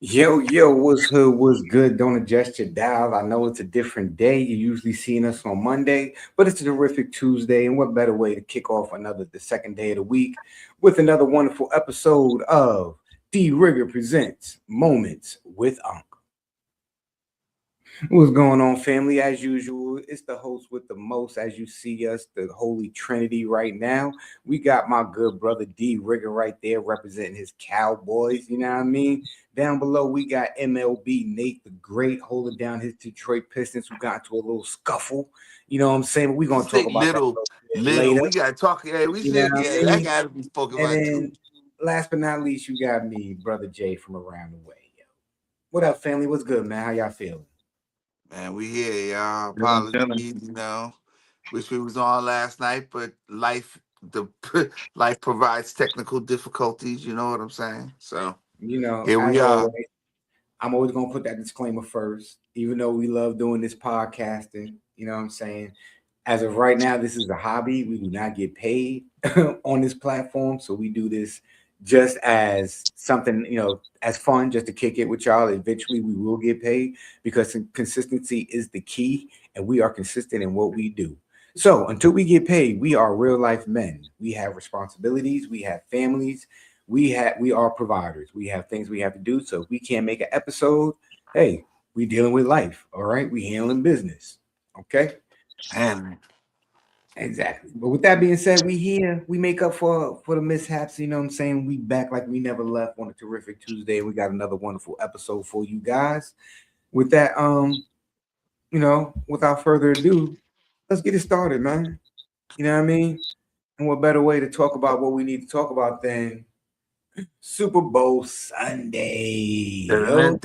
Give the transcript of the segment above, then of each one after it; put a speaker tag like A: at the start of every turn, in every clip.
A: Yo, what's hood? What's good? Don't adjust your dials. I know it's a different day. You usually seeing us on Monday, but it's a terrific Tuesday. And what better way to kick off the second day of the week with another wonderful episode of Dee Rigga presents Moments with Unc. What's going on, family? As usual, it's the host with the most. As you see us, the Holy Trinity right now. We got my good brother Dee Rigga right there representing his Cowboys. You know what I mean? Down below, we got MLB Nate the Great holding down his Detroit Pistons who got into a little scuffle. You know what I'm saying? We're going to talk
B: Sick
A: about that a
B: little,
A: little bit
B: little.
A: later.
B: We gotta talk. Yeah, we
A: You know
B: should.
A: what I
B: Yeah, that
A: mean?
B: gotta be spoken
A: And
B: about too.
A: then last but not least, you got me, brother Jay from around the way. Yo. What up, family? What's good, man? How y'all feeling?
B: Man, we here, y'all.
C: Chilling, chilling.
B: Apologies, wish we was on last night, but the life provides technical difficulties. You know what I'm saying? So here we
A: As
B: are.
A: always, I'm always gonna put that disclaimer first, even though we love doing this podcasting. You know what I'm saying? As of right now, this is a hobby. We do not get paid on this platform, so we do this just as something, as fun, just to kick it with y'all. Eventually, we will get paid because consistency is the key, and we are consistent in what we do. So until we get paid, we are real life men. We have responsibilities. We have families. We are providers. We have things we have to do. So if we can't make an episode, hey, we dealing with life. All right, we handling business. Okay.
B: And
A: Exactly. But with that being said, we here. We make up for the mishaps. You know what I'm saying? We back like we never left on a terrific Tuesday. We got another wonderful episode for you guys. With that, without further ado, let's get it started, man. You know what I mean? And what better way to talk about what we need to talk about than Super Bowl Sunday, yo?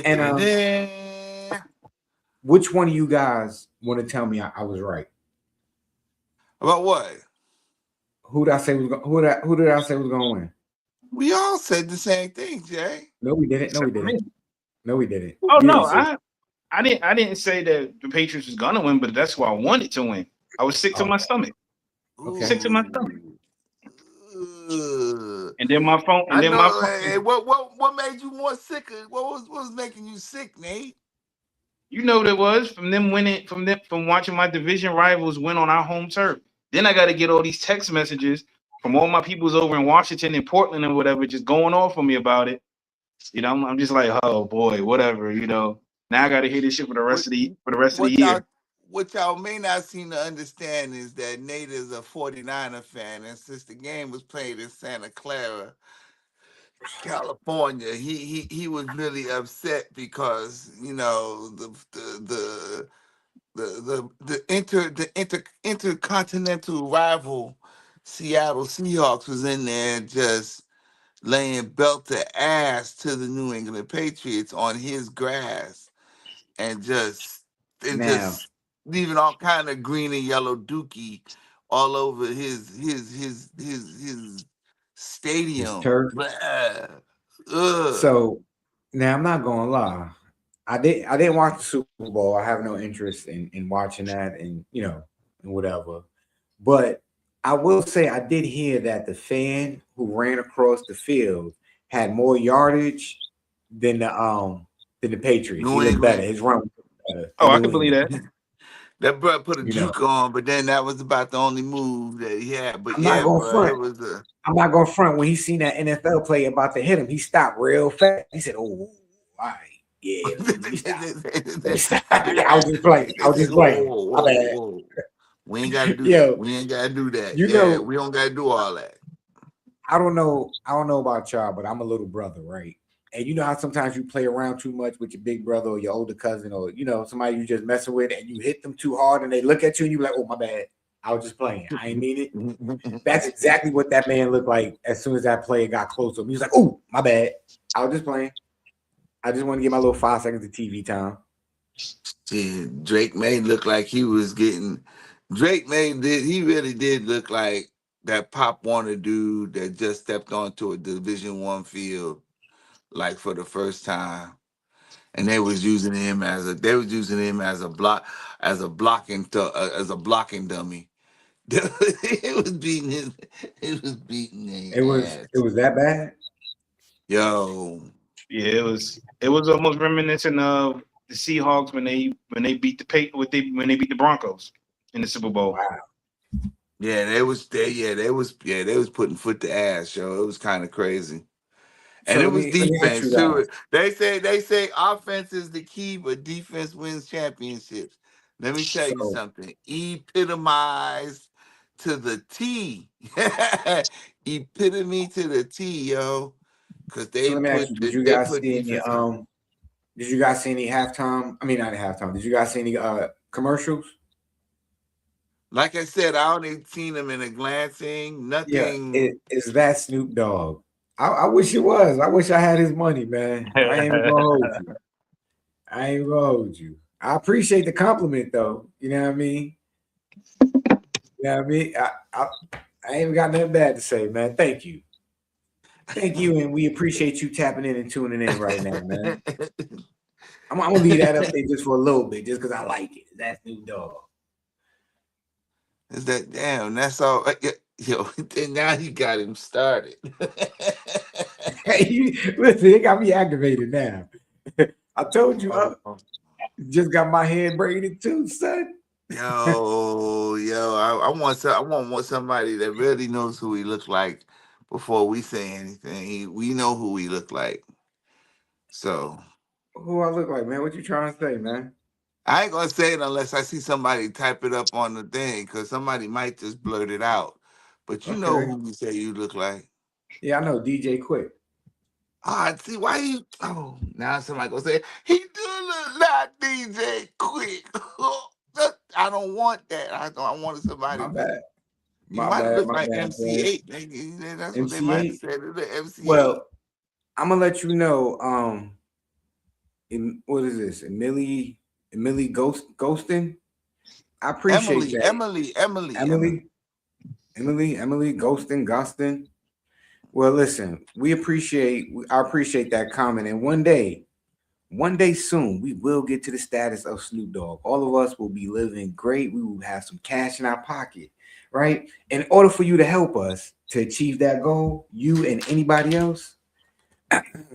A: And which one of you guys want to tell me I was right?
B: about what?
A: Who did I say was who did I say was going to win?
B: We all said the same thing, Jay.
A: No, we didn't. No, we
C: Except for me.
A: didn't. No, we didn't.
C: Oh
A: You
C: no,
A: didn't say.
C: I didn't say that the Patriots was gonna win, but that's why I wanted to win. I was sick to my stomach.
A: Okay.
C: Sick to my stomach.
B: Ooh.
C: And then my phone. And
B: I
C: then
B: know.
C: my
B: Hey,
C: phone.
B: what made you more sicker? What was making you sick, Nate?
C: You know what it was from them winning from watching my division rivals win on our home turf. Then I got to get all these text messages from all my peoples over in Washington and Portland and whatever, just going off on me about it. I'm just like, oh boy, whatever. Now I got to hear this shit for the
B: What
C: rest of the
B: what
C: year.
B: y'all may not seem to understand is that Nate is a 49er fan, and since the game was played in Santa Clara, California, he was really upset because the intercontinental rival Seattle Seahawks was in there just laying belt to ass to the New England Patriots on his grass and just and
A: Now,
B: just leaving all kind of green and yellow dookie all over his
A: his
B: stadium.
A: turf.
B: Blah. Ugh.
A: So now I'm not gonna lie. I didn't watch the Super Bowl. I have no interest in watching that and whatever. But I will say I did hear that the fan who ran across the field had more yardage than the Patriots. He
B: New
A: looked better.
B: England.
A: His run was better
C: Oh,
A: than
C: I
A: New
C: can believe
A: England.
C: that.
B: That bro put a
A: You know,
B: juke on, but then that was about the only move that he had. But
A: I'm not
B: yeah,
A: gonna
B: bro,
A: front.
B: it was a
A: I'm not gonna front. When he seen that NFL player about to hit him, he stopped real fast. He said, "Oh, all right, yeah, let me stop. Let me stop." Yeah, I was just playing. I was just
B: whoa,
A: playing.
B: whoa,
A: My
B: whoa,
A: bad.
B: whoa. We ain't gotta do that.
A: Yo,
B: We ain't gotta do that.
A: you
B: Yeah,
A: know,
B: we don't gotta do all that.
A: I don't know. I don't know about y'all, but I'm a little brother, right? And you know how sometimes you play around too much with your big brother or your older cousin or somebody you just messing with, and you hit them too hard, and they look at you and you like, "Oh, my bad. I was just playing. I ain't mean it." That's exactly what that man looked like as soon as that player got close to him. He was like, "Oh, my bad. I was just playing. I just want to get my little 5 seconds of TV time."
B: Shit, Drake May looked like he was getting. Drake May did. He really did look like that Pop Warner dude that just stepped onto a Division 1 field, like for the first time, and they was using him as a block as a blocking dummy. it was beating his it was beating
A: It
B: their
A: was
B: ass.
A: it was that bad.
B: Yo,
C: Yeah, it was almost reminiscent of the Seahawks when they beat when they beat the Broncos in the Super Bowl.
A: Wow.
B: yeah, they was putting foot to ass, yo. It was kind of crazy.
A: So
B: And it
A: let
B: was
A: me ask you
B: defense
A: guys.
B: too. They say offense is the key, but defense wins championships. Let me tell you
A: So
B: something. Epitomized to the T. Epitome to the T, yo. Cause
A: so let me ask you,
B: they put defense on.
A: did you guys see any halftime? I mean not halftime. Did you guys see any commercials?
B: Like I said, I only seen them in a glancing,
A: Yeah,
B: nothing.
A: is that Snoop Dogg? I wish it was. I wish I had his money, man. I ain't even gonna hold you. I ain't gonna hold you. I appreciate the compliment though. You know what I mean? You know what I mean? I ain't even got nothing bad to say, man. Thank you. Thank you, and we appreciate you tapping in and tuning in right now, man. I'm gonna leave that up there just for a little bit, just because I like it. That's Snoop Dogg.
B: Is that damn? That's all. Yo, then now you got him started.
A: Hey, listen, it got me activated now. I told you, just got my head braided too, son.
B: Yo, I want somebody that really knows who he looks like before we say anything. We know who he look like. So
A: Who I look like, man? What you trying to say, man?
B: I ain't gonna say it unless I see somebody type it up on the thing, because somebody might just blurt it out. But you know
A: Okay.
B: who you say you look like.
A: Yeah, I know DJ Quick.
B: Ah, see why you? Oh, now somebody gonna say he do look like DJ Quick. I don't want that. I wanted somebody
A: My
B: to.
A: bad.
B: He might have looked
A: My
B: like
A: bad, boy.
B: MC8. That's what they might have
A: MC8.
B: said. It look MC8.
A: Well, I'm gonna let you know. What is this? Emily Ghostin. I appreciate
B: Emily,
A: that.
B: Emily, Emily, Emily.
A: Emily, Emily Gostin. Well, listen, I appreciate that comment. And one day soon, we will get to the status of Snoop Dogg. All of us will be living great. We will have some cash in our pocket, right? In order for you to help us to achieve that goal, you and anybody else,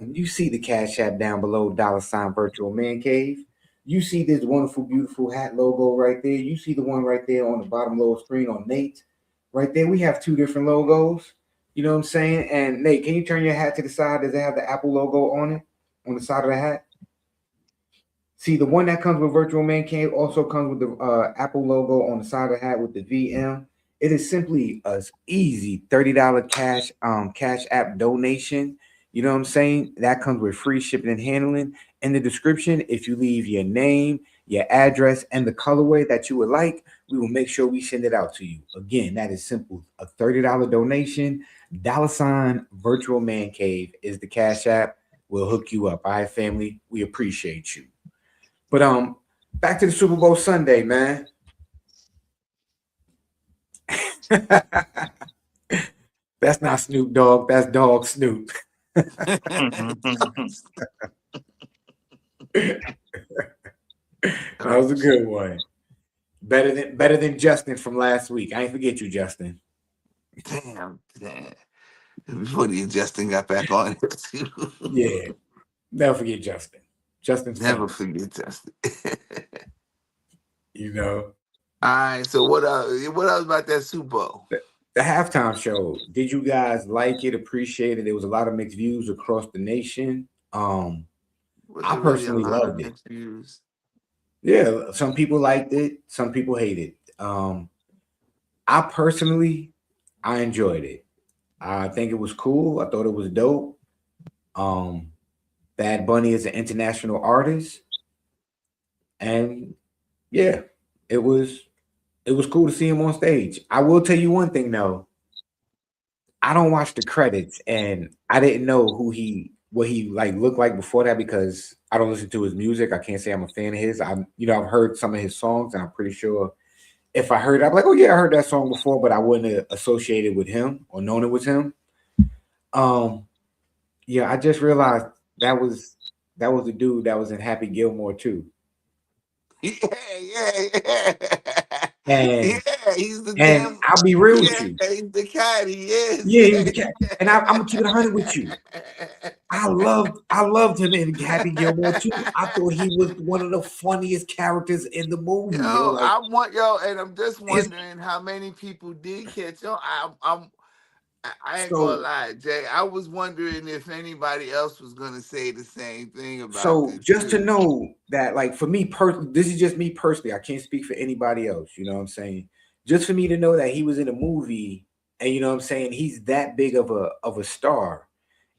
A: you see the Cash App down below, $ Virtual Man Cave. You see this wonderful, beautiful hat logo right there. You see the one right there on the bottom lower screen on Nate. Right there, we have two different logos. You know what I'm saying? And Nate, can you turn your hat to the side? Does it have the Apple logo on it? On the side of the hat? See, the one that comes with Virtual Man Cave also comes with the Apple logo on the side of the hat with the VM. It is simply a easy $30 cash app donation. You know what I'm saying? That comes with free shipping and handling. In the description, if you leave your name, your address, and the colorway that you would like, we will make sure we send it out to you. Again, that is simple. A $30 donation. $ Virtual Man Cave is the cash app. We'll hook you up. All right, family. We appreciate you. But back to the Super Bowl Sunday, man. That's not Snoop Dogg. That's Dog Snoop. That was a good one. Better than Justin from last week. I ain't forget you, Justin.
B: Damn. Before the Justin got back on it too.
A: Yeah, never forget Justin. Justin's
B: Never
A: famous.
B: forget Justin.
A: You know.
B: All right. So what else? What else about that Super Bowl?
A: The halftime show. Did you guys like it? Appreciate it? There was a lot of mixed views across the nation.
B: Was
A: I
B: it really a
A: personally
B: lot of
A: loved it.
B: mixed views?
A: Yeah, some people liked it, some people hated it. I personally, I enjoyed it. I think it was cool. I thought it was dope. Um, Bad Bunny is an international artist, and yeah, it was it was cool to see him on stage. I will tell you one thing though. I don't watch the credits, and I didn't know what he like looked like before that because I don't listen to his music. I can't say I'm a fan of his. I've heard some of his songs, and I'm pretty sure if I heard it, I'm like, oh yeah, I heard that song before, but I wouldn't have associated with him or known it was him. Um, yeah, I just realized that was the dude that was in Happy Gilmore too.
B: Yeah.
A: And
B: Yeah, he's the
A: and
B: damn.
A: I'll be real with
B: Yeah,
A: you.
B: he's the cat. He is.
A: Yeah, he was the cat. And I'm gonna keep it 100 with you. I loved him in Happy Gilmore too. I thought he was one of the funniest characters in the movie. Yo, like
B: And I'm just
A: his
B: wondering how many people did catch on. I ain't gonna
A: so
B: lie, Jay. I was wondering if anybody else was gonna say the same thing about
A: so
B: this
A: just to
B: too.
A: know that, like, for me personally, this is just me personally. I can't speak for anybody else. You know what I'm saying? Just for me to know that he was in a movie, and you know what I'm saying, he's that big of a star,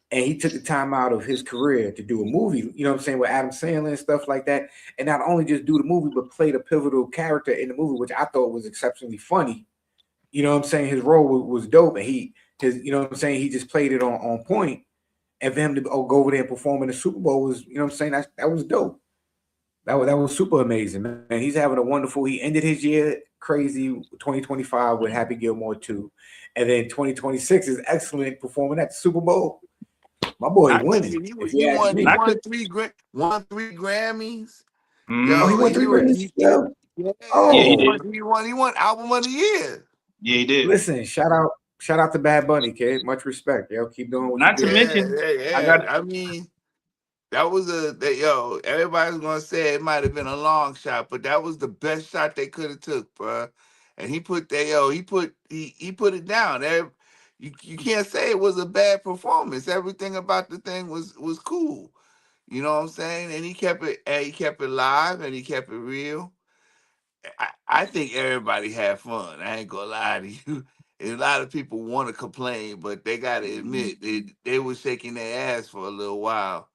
A: and he took the time out of his career to do a movie. You know what I'm saying, with Adam Sandler and stuff like that, and not only just do the movie, but play the pivotal character in the movie, which I thought was exceptionally funny. You know what I'm saying? His role was dope, and you know what I'm saying, he just played it on point. And for him to go over there and perform in the Super Bowl was, you know what I'm saying, that was dope. That was super amazing, man. He's having a wonderful. He ended his year crazy 2025 with Happy Gilmore 2, and then 2026 is excellent performing at the Super Bowl. My boy's
C: Not
A: winning, if you ask
B: He
A: me.
C: not to,
B: won won 3 Grammys.
A: Oh, he
B: Yo,
A: won
C: mm,
A: 3 Grammys. Yeah.
B: yeah,
C: yeah, he
B: he
A: Oh,
C: did.
B: won album of the year.
C: Yeah, he did.
A: listen, shout out to Bad Bunny, kid. Much respect, yo. Keep doing what you're
C: Not to
A: doing.
C: mention, I got
B: I mean, that was everybody's gonna say it might have been a long shot, but that was the best shot they could have took, bro. And he put that he put it down. You can't say it was a bad performance. Everything about the thing was cool. You know what I'm saying? And he kept it live and he kept it real. I think everybody had fun. I ain't gonna lie to you. And a lot of people want to complain, but they gotta admit they were shaking their ass for a little while.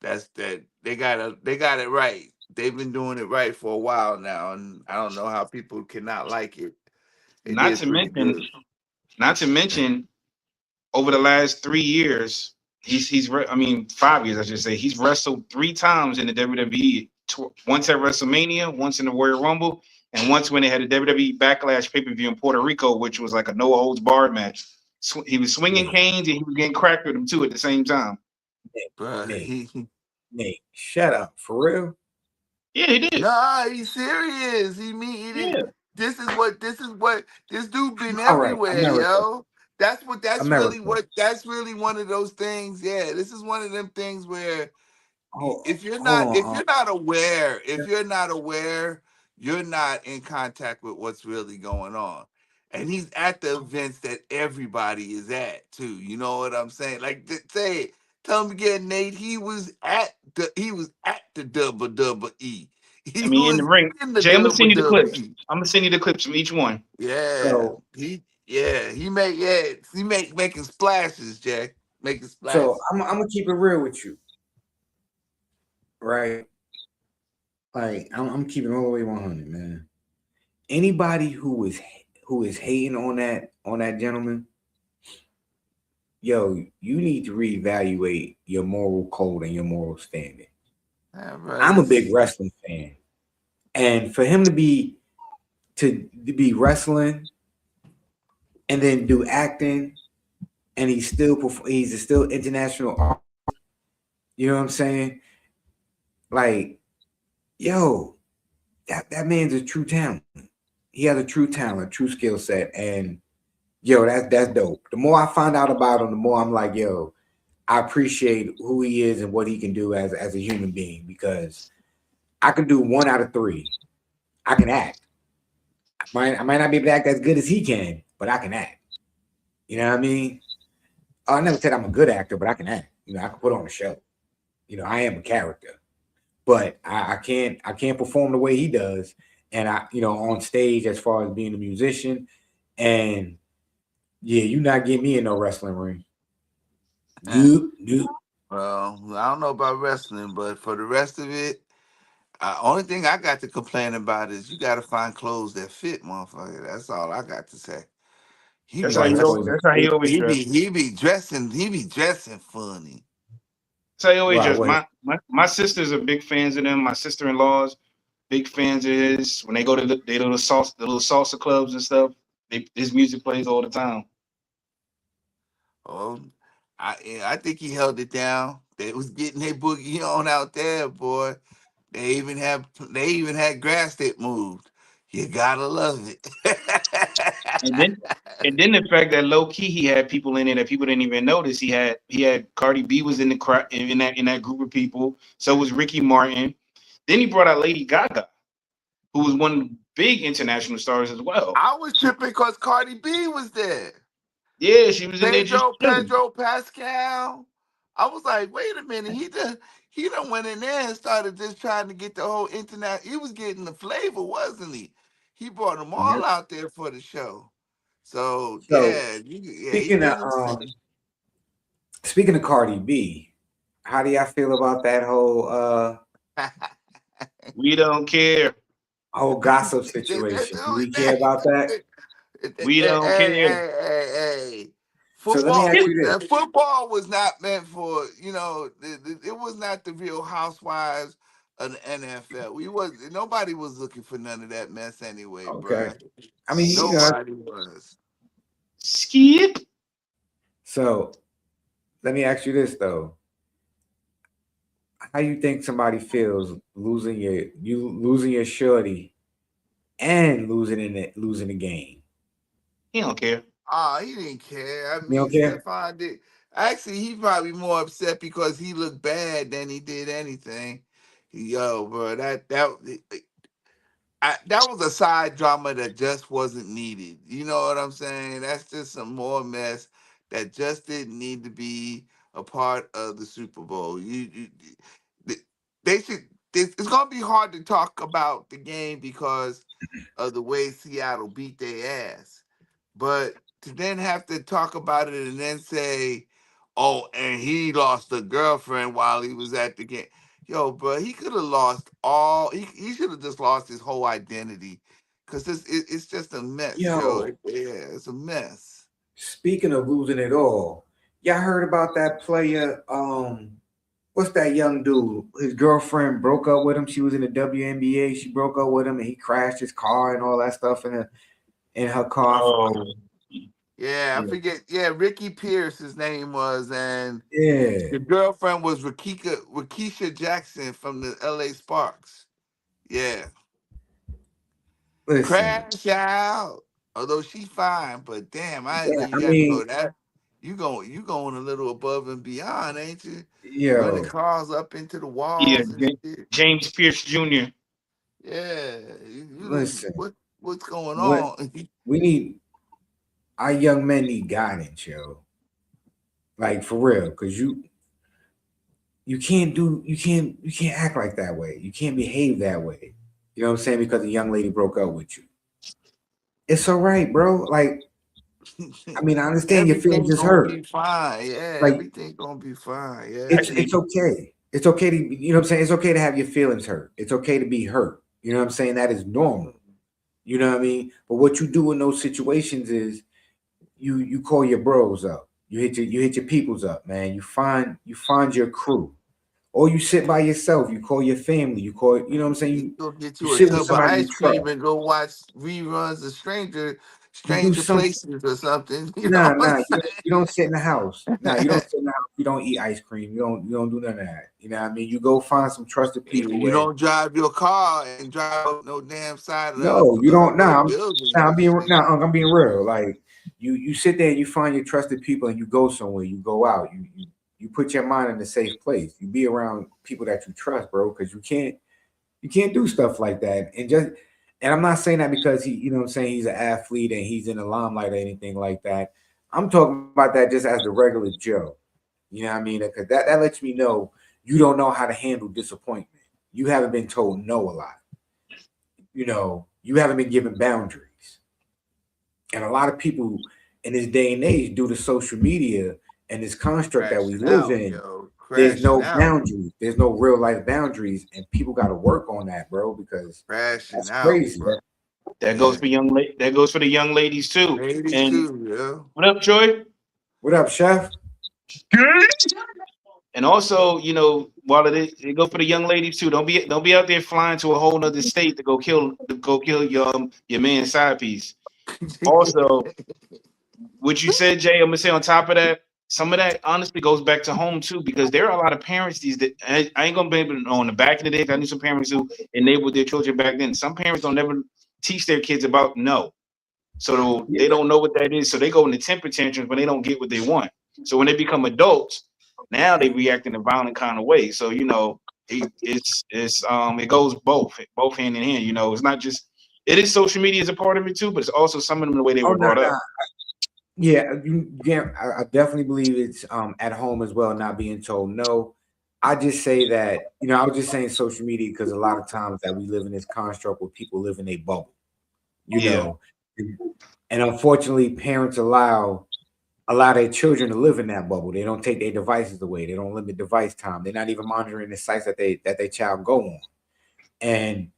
B: That's that they got it right. They've been doing it right for a while now, and I don't know how people cannot like it. They
C: not
B: did
C: to
B: pretty
C: mention,
B: good.
C: not to mention, over the last 3 years, I mean 5 years, I should say, he's wrestled 3 times in the WWE. Once at WrestleMania, once in the Royal Rumble, and once when they had a WWE Backlash pay per view in Puerto Rico, which was like a no holds barred match. He was swinging
A: Nate,
C: canes and he was getting cracked with them too at the same time.
A: Nate,
B: But
A: Nate, Nate, shut up for real.
C: Yeah, he did.
B: nah, he's serious. He mean he did.
C: Yeah,
B: This is what this dude been
A: All right,
B: everywhere,
A: America,
B: yo.
A: America.
B: That's really one of those things. Yeah, this is one of them things where
A: Hold
B: if
A: on.
B: you're not aware, you're not in contact with what's really going on. And he's at the events that everybody is at too. You know what I'm saying? Like say it. Tell him again, Nate. He was at the WWE.
C: I
B: He
C: mean in the
B: was
C: ring.
B: in the
C: Jay, I'm gonna send you the clips.
B: WWE.
C: I'm gonna send you the clips from each one.
B: Yeah.
A: So,
B: He making splashes, Jack. Making
A: so
B: splashes.
A: I'm gonna keep it real with you, right? Like I'm keeping all the way 100, man. Anybody who is hating on that gentleman, yo, you need to reevaluate your moral code and your moral standing.
B: Yeah, bro,
A: I'm a
B: this
A: big wrestling fan, and for him to be wrestling and then do acting, and he's still international art. You know what I'm saying? Like, yo, that man's a true talent. He has a true talent, true skill set, and yo, that's dope. The more I find out about him, the more I'm like, yo, I appreciate who he is and what he can do as a human being, because I can do 1 out of 3. I can act. I might not be able to act as good as he can, but I can act. You know what I mean? I never said I'm a good actor, but I can act. I can put on a show. I am a character, but I can't perform the way he does. And on stage, as far as being a musician, and yeah, you not getting me in no wrestling ring. Nope, nope.
B: well, I don't know about wrestling, but for the rest of it, only thing I got to complain about is you got to find clothes that fit, motherfucker. That's all I got to say. He
C: That's
B: be
C: how
A: Right,
C: he
A: that
C: always.
A: boy's
B: dressing.
C: That's how he always
B: He
C: dressed.
B: be dressing funny.
C: That's how he always
A: right.
C: dressed.
A: What?
C: My sisters are big fans of them. My sister-in-laws big fans of his. When they go to the little salsa clubs and stuff, his music plays all the time.
B: Oh, I think he held it down. They was getting their boogie on out there, boy. They even had grass that moved. You gotta love it.
C: And then the fact that low key he had people in it that people didn't even notice. He had Cardi B was in the in that group of people. So was Ricky Martin. Then he brought out Lady Gaga, who was one big international stars as well.
B: I was tripping because Cardi B was there.
C: Yeah, she was in there just chilling.
B: Pedro Pascal. I was like, wait a minute, he done went in there and started just trying to get the whole internet. He was getting the flavor, wasn't he? He brought them all
A: Yep.
B: out there for the show. So
A: So
B: yeah, he
A: speaking
B: did
A: of
B: his thing.
A: speaking of Cardi B, how do y'all feel about that
C: We don't care.
A: whole gossip situation? Do we care about that?
C: We don't care.
B: Hey.
A: So let me ask you this.
B: Football was not meant for, it was not the Real Housewives of the NFL. Nobody was looking for none of that mess anyway,
A: Okay.
B: bruh.
A: I mean,
B: Nobody was.
C: Skip.
A: So let me ask you this though. How you think somebody feels losing your shorty and losing the game?
C: He don't care.
B: He didn't care. I
A: You
B: mean,
A: don't care?
B: Stephon did. Actually, he probably more upset because he looked bad than he did anything. Yo, bro, that was a side drama that just wasn't needed. You know what I'm saying? That's just some more mess that just didn't need to be a part of the Super Bowl. They should. It's gonna be hard to talk about the game because of the way Seattle beat their ass. But to then have to talk about it and then say, "Oh, and he lost a girlfriend while he was at the game." Yo, bro, he could have lost all. He should have just lost his whole identity, because it's just a mess, yo.
A: Yo,
B: Yeah, it's a mess.
A: speaking of losing it all, y'all heard about that player? What's that young dude? His girlfriend broke up with him. She was in the WNBA. She broke up with him, and he crashed his car and all that stuff in her car.
C: Oh,
B: Yeah, I forget. Yeah, Ricky Pierce, his name was, and
A: Yeah.
B: the girlfriend was Rakisha Jackson from the LA Sparks. Yeah.
A: Listen.
B: Crash out. Although she's fine, but damn, I didn't know
A: Yeah,
B: you
A: I
B: had to go
A: mean,
B: that. You going a little above and beyond, ain't you? Running
A: yo,
B: cars up into the
C: yeah,
B: walls and shit.
C: James Pierce Jr.
B: Yeah,
A: listen.
B: what's going
A: What
B: on?
A: we need, our young men need guidance, yo. Like for real, because you can't act like that way. You can't behave that way. You know what I'm saying? Because a young lady broke up with you. It's all right, bro. Like, I mean, I understand your feelings
B: Everything's
A: is
B: gonna
A: hurt.
B: be fine. Yeah,
A: Like,
B: everything's gonna be fine. Yeah.
A: it's okay. It's okay to, you know what I'm saying? It's okay to have your feelings hurt. It's okay to be hurt. You know what I'm saying? That is normal. You know what I mean? But what you do in those situations is you call your bros up. You hit your peoples up, man. You find your crew. Or you sit by yourself. You call your family. You know what I'm saying?
B: You
A: You
B: go get
A: you
B: you a
A: sit with
B: tub of
A: somebody you
B: ice
A: trust.
B: cream and go watch reruns of
A: You do
B: Stranger
A: some
B: Places or something. You know
A: nah,
B: what
A: nah. You don't sit in the house.
B: I'm
A: Nah, you don't
B: saying?
A: sit in the house. You don't eat ice cream. You don't do none of that. You know what I mean? You go find some trusted people
B: You
A: where
B: don't drive your car and drive up no damn side of
A: no, you don't.
B: the
A: Nah,
B: building
A: nah,
B: and shit.
A: I'm being real. Like you sit there and you find your trusted people and you go somewhere. You go out. You put your mind in a safe place. You be around people that you trust, bro. Because you can't do stuff like that. And I'm not saying that because you know what I'm saying, he's an athlete and he's in the limelight or anything like that. I'm talking about that just as the regular Joe. You know what I mean? Because that lets me know you don't know how to handle disappointment. You haven't been told no a lot. You haven't been given boundaries. And a lot of people in this day and age, due to social media and this construct that we
B: Crashing
A: live
B: out,
A: in,
B: yo.
A: there's
B: Crashing
A: no
B: out.
A: boundaries. There's no real life boundaries, and people got to work on that, bro. Because
B: Crashing
A: that's
B: out,
A: crazy.
B: bro.
C: That goes
B: Yeah.
C: for that goes for the young ladies too.
B: Ladies
C: And
B: too, yo.
C: what up, Troy?
A: What up, chef?
C: And also, while it go for the young ladies too. Don't be out there flying to a whole other state to go kill your man's side piece. Also, what you said, Jay, I'm gonna say on top of that, some of that honestly goes back to home too, because there are a lot of parents these that I ain't gonna be able to know in the back of the day. I knew some parents who enabled their children back then. Some parents don't never teach their kids about no. So they don't know what that is. So they go into temper tantrums when they don't get what they want. So when they become adults, now they react in a violent kind of way. So it goes both hand in hand. It's not just it is social media is a part of it too, but it's also some of them the way they
A: Oh
C: were
A: no,
C: brought up.
A: no. Yeah, yeah, I definitely believe it's at home as well, not being told no. I just say that, I was just saying social media because a lot of times that we live in this construct where people live in a bubble, you
C: Yeah.
A: know, and, and unfortunately parents allow their children to live in that bubble. They don't take their devices away. They don't limit device time. They're not even monitoring the sites that their child go on. And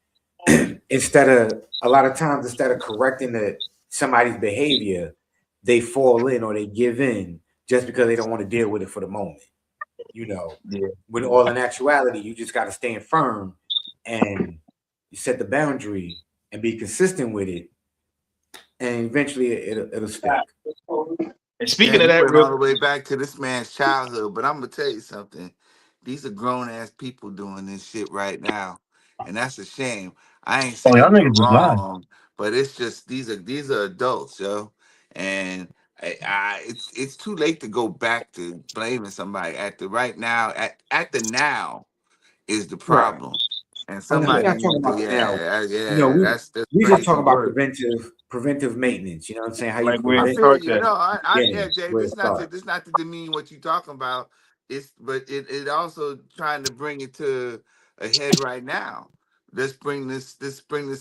A: a lot of times, instead of correcting somebody's behavior, they fall in or they give in just because they don't want to deal with it for the moment. You know,
C: Yeah.
A: when all in actuality, you just got to stand firm and you set the boundary and be consistent with it, and eventually it'll stick.
C: And speaking
B: Damn,
C: of
B: you
C: that,
B: went
C: real
B: all the way back to this man's childhood, but I'm gonna tell you something. These are grown ass people doing this shit right now, and that's a shame. I ain't
D: Oh, y'all
B: saying you're
D: niggas is lying.
B: wrong, but it's just these are adults, yo, and it's too late to go back to blaming somebody at the right now. At the now is the
A: Right.
B: problem, and
A: Oh no, we're
B: somebody
A: not
B: needs
A: talking
B: to
A: about the now. You know,
B: that's
A: we just
B: crazy
A: talk about
B: work.
A: preventive maintenance. You know what I'm saying? How you
C: like where
B: I
C: it
A: prevent
B: feel
C: starts
B: you.
C: at.
B: No,
A: yeah,
B: yeah, Jay.
A: where it starts.
B: This not to demean what you're talking about. But it also trying to bring it to a head right now. Let's bring this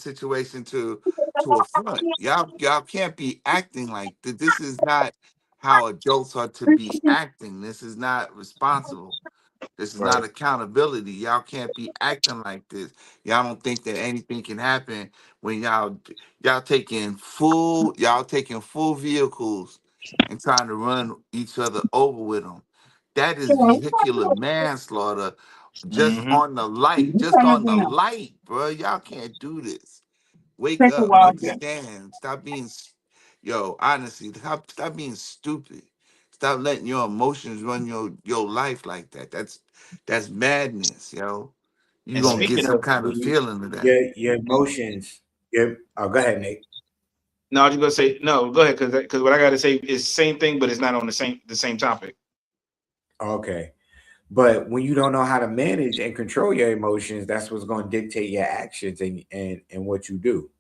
B: situation to a front. Y'all can't be acting like that. This is not how adults are to be acting. This is not responsible. This is not
C: Right.
B: accountability. Y'all can't be acting like this. Y'all don't think that anything can happen when y'all taking full vehicles and trying to run each other over with them. That is vehicular manslaughter.
C: Mm-hmm.
B: Just on the light, bro. Y'all can't do this. Wake up, understand. Yo, honestly, stop being stupid. Stop letting your emotions run your life like that. That's madness, yo. You
C: And
B: gonna
A: Yeah,
B: get
C: speaking
B: some
C: of,
B: kind of feeling of that.
A: your emotions. Go ahead, Nate.
C: no, I was just gonna say no. Go ahead, because what I got to say is the same thing, but it's not on the same topic.
A: Okay. But when you don't know how to manage and control your emotions, that's what's going to dictate your actions and what you do.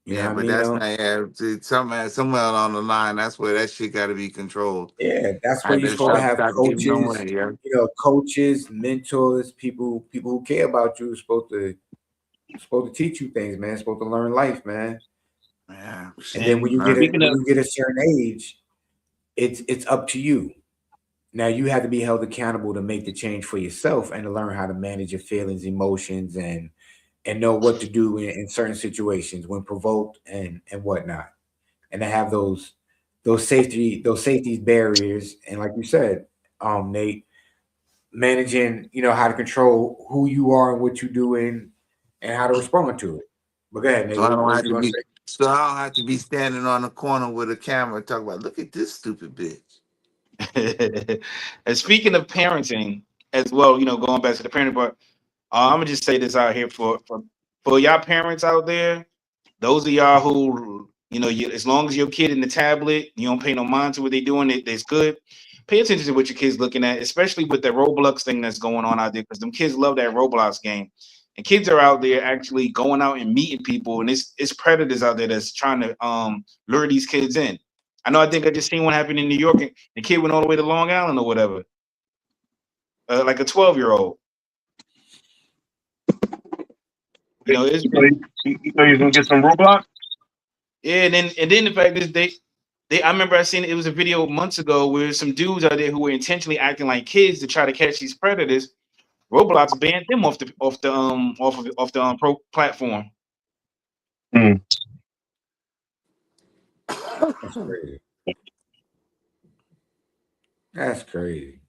A: You know
B: Yeah,
A: what I
B: but
A: mean?
B: that's
A: Though?
B: not somewhere along the line. That's where that shit got to be controlled.
A: Yeah, that's
B: I
A: where you're
B: better
A: supposed to have
B: stop giving no
A: coaches,
B: way, yeah.
A: coaches, mentors, people who care about you, supposed to teach you things, man. Supposed to learn life, man.
B: Yeah,
A: And then
C: And
B: right.
C: speaking
A: when
C: of,
A: you get a certain age, it's up to you. Now you have to be held accountable to make the change for yourself and to learn how to manage your feelings, emotions, and know what to do in certain situations when provoked and whatnot, and to have those safety barriers. And like you said, Nate, managing, how to control who you are and what you do and how to respond to it. But go ahead, Nate.
B: So I
A: What
B: don't
A: was
B: have
A: you
B: to
A: going to
B: be
A: say?
B: so I don't have to be standing on the corner with a camera and talk about look at this stupid bitch.
C: and speaking of parenting as well, going back to the parenting part, I'm gonna just say this out here for y'all parents out there. Those of y'all who, as long as your kid in the tablet, you don't pay no mind to what they're doing, it's good. Pay attention to what your kid's looking at, especially with the Roblox thing that's going on out there, because them kids love that Roblox game. And kids are out there actually going out and meeting people, and it's predators out there that's trying to lure these kids in. I think I just seen one happen in New York, and the kid went all the way to Long Island or whatever, like a 12-year-old. It's
D: You thought you was gonna get some Roblox?
C: yeah, and then the fact is I remember I seen it was a video months ago where some dudes out there who were intentionally acting like kids to try to catch these predators. Roblox banned them off the pro platform.
D: Mm.
A: That's crazy. That's crazy.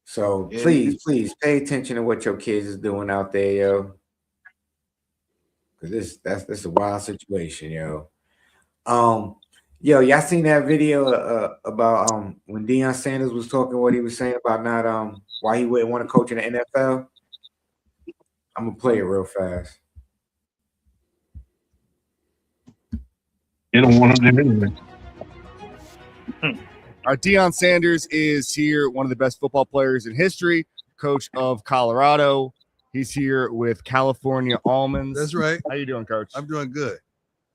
A: So
C: Yeah,
A: please pay attention to what your kids is doing out there, yo. Cause this a wild situation, yo. Um, y'all seen that video about when Deion Sanders was talking what he was saying about not why he wouldn't want to coach in the NFL? I'm gonna play it real fast.
D: They don't want him there anyway.
E: Deion Sanders is here, one of the best football players in history, coach of Colorado. He's here with California Almonds.
F: That's right.
E: How you doing, Coach?
F: I'm doing good.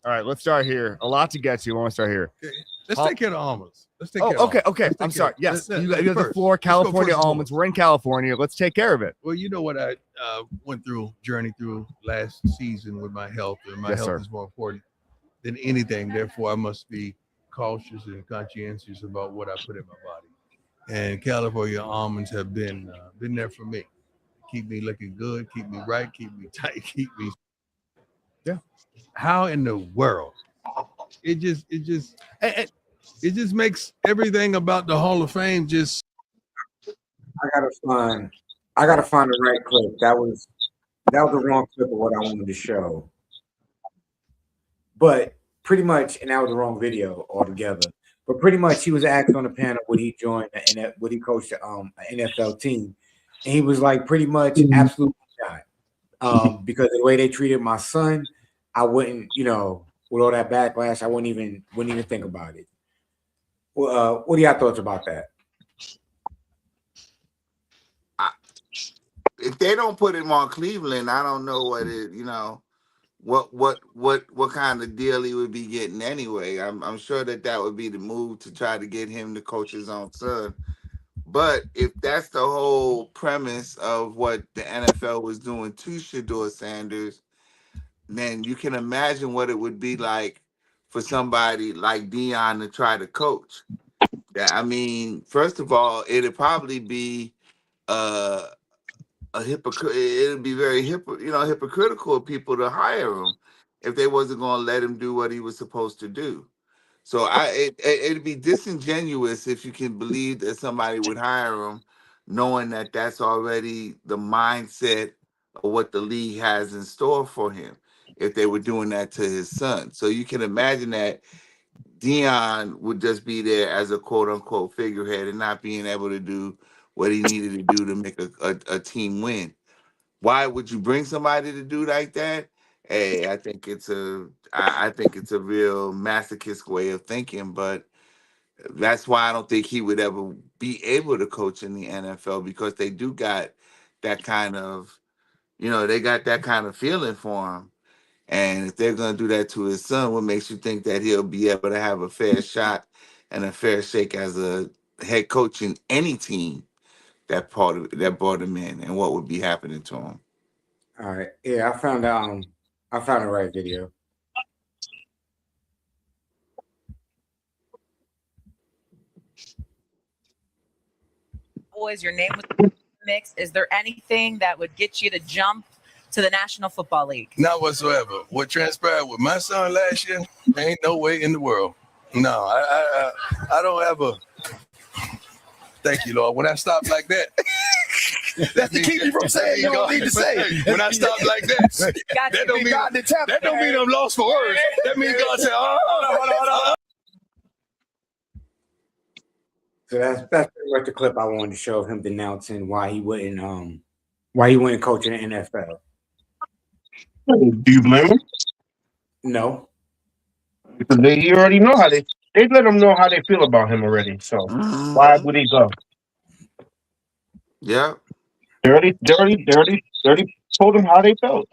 E: All right, let's start here. A lot to get to. I want to start here.
F: Okay. Let's take care of the almonds. Let's take
E: Oh,
F: care of
E: okay,
F: almonds.
E: okay.
F: Let's take
E: I'm
F: care
E: sorry.
F: of-
E: Yes,
F: let's-
E: you
F: let's
E: have the
F: first.
E: floor.
F: Let's go
E: California
F: first.
E: Almonds. We're in California. Let's take care of it.
F: Well, you know what I went through, journey through last season with my health, and my
E: Yes,
F: health
E: sir.
F: is more important than anything. Therefore, I must be cautious and conscientious about what I put in my body. And California almonds have been there for me. Keep me looking good, keep me right, keep me tight, keep me.
E: Yeah.
F: How in the world? It just makes everything about the Hall of Fame just.
A: I gotta find the right clip. That was the wrong clip of what I wanted to show. But pretty much, and that was the wrong video altogether. But pretty much, he was asked on the panel would he join and would he coach the NFL team, and he was like, pretty much, absolutely not. Because of the way they treated my son, I wouldn't, with all that backlash, I wouldn't even think about it. Well, what are y'all thoughts about that?
B: If they don't put him on Cleveland, I don't know what kind of deal he would be getting anyway. I'm sure that would be the move to try to get him to coach his own son. But if that's the whole premise of what the NFL was doing to Shedeur Sanders, then you can imagine what it would be like for somebody like Deion to try to coach. I mean, first of all, it'd probably be a hypocrite. It'd be very hypocritical of people to hire him if they wasn't going to let him do what he was supposed to do. So it'd be disingenuous if you can believe that somebody would hire him, knowing that that's already the mindset of what the league has in store for him. If they were doing that to his son, so you can imagine that Deion would just be there as a quote unquote figurehead and not being able to do what he needed to do to make a team win. Why would you bring somebody to do like that? Hey, I think it's a real masochist way of thinking, but that's why I don't think he would ever be able to coach in the NFL, because they do got that kind of, they got that kind of feeling for him. And if they're going to do that to his son, what makes you think that he'll be able to have a fair shot and a fair shake as a head coach in any team that brought him in, and what would be happening to him?
A: All right, yeah, I found the right video.
G: Boys, your name was in the mix. Is there anything that would get you to jump to the National Football League?
F: Not whatsoever. What transpired with my son last year, there ain't no way in the world. No, I don't have a. Thank you, Lord. When I stop like that,
E: That's to keep you from saying you don't need to say.
F: When I stop like that,
G: Got
F: that
G: you.
F: don't mean that don't mean I'm lost for words. That means God said, "Oh."
A: So that's pretty much the clip I wanted to show of him denouncing why he wouldn't coach in the NFL.
D: Do you blame him?
A: No.
D: Because you already know how they let him know how they feel about him already. So why would he go?
B: Yeah.
D: They already told him how they felt,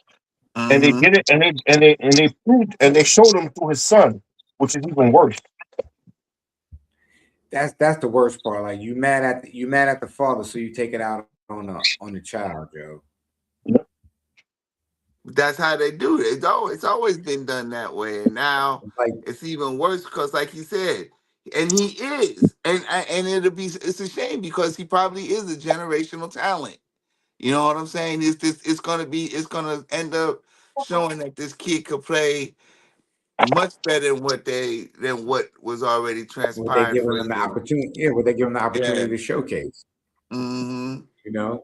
D: and they did it, and they proved, and they showed him through his son, which is even worse.
A: That's the worst part. Like, you mad at the father, so you take it out on the child, Joe.
B: That's how they do it. It's always been done that way, and now it's even worse because, like he said, and he is, and it's a shame because he probably is a generational talent. You know what I'm saying? It's gonna end up showing that this kid could play much better than what was already
A: Would they
B: transpired
A: give
B: for
A: him the
B: him.
A: opportunity? Yeah, would they give him the opportunity to showcase?
B: Mm-hmm.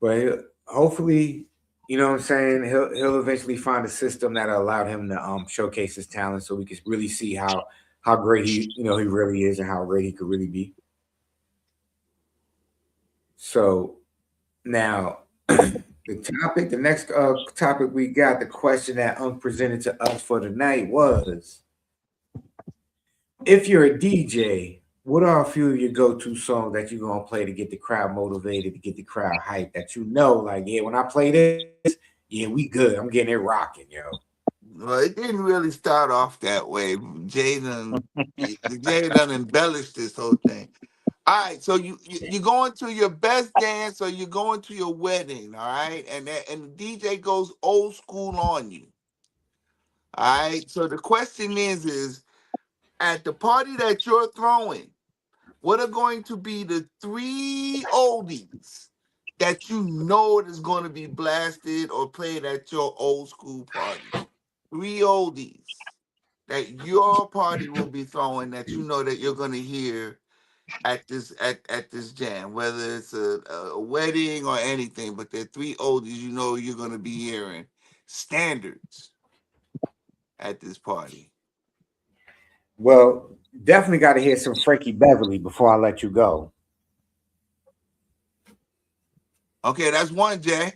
A: But hopefully, you know what I'm saying, he'll eventually find a system that allowed him to showcase his talent, so we can really see how great he really is and how great he could really be. So now the next topic we got, the question that presented to us for tonight was, If you're a DJ, what are a few of your go-to songs that you're gonna play to get the crowd motivated, to get the crowd hyped? That you know, like, yeah, when I play this, yeah, we good. I'm getting it rocking, yo.
B: Well, it didn't really start off that way. Jay done embellished this whole thing. All right, so you going to your best dance or you going to your wedding, all right? And the DJ goes old school on you. All right. So the question is at the party that you're throwing, what are going to be the 3 oldies that you know is going to be blasted or played at your old school party? 3 oldies that your party will be throwing that you know that you're going to hear at this jam, whether it's a wedding or anything, but they're 3 oldies you know you're going to be hearing standards at this party.
A: Well, definitely got to hear some Frankie Beverly before I let you go.
B: Okay, that's one, Jay.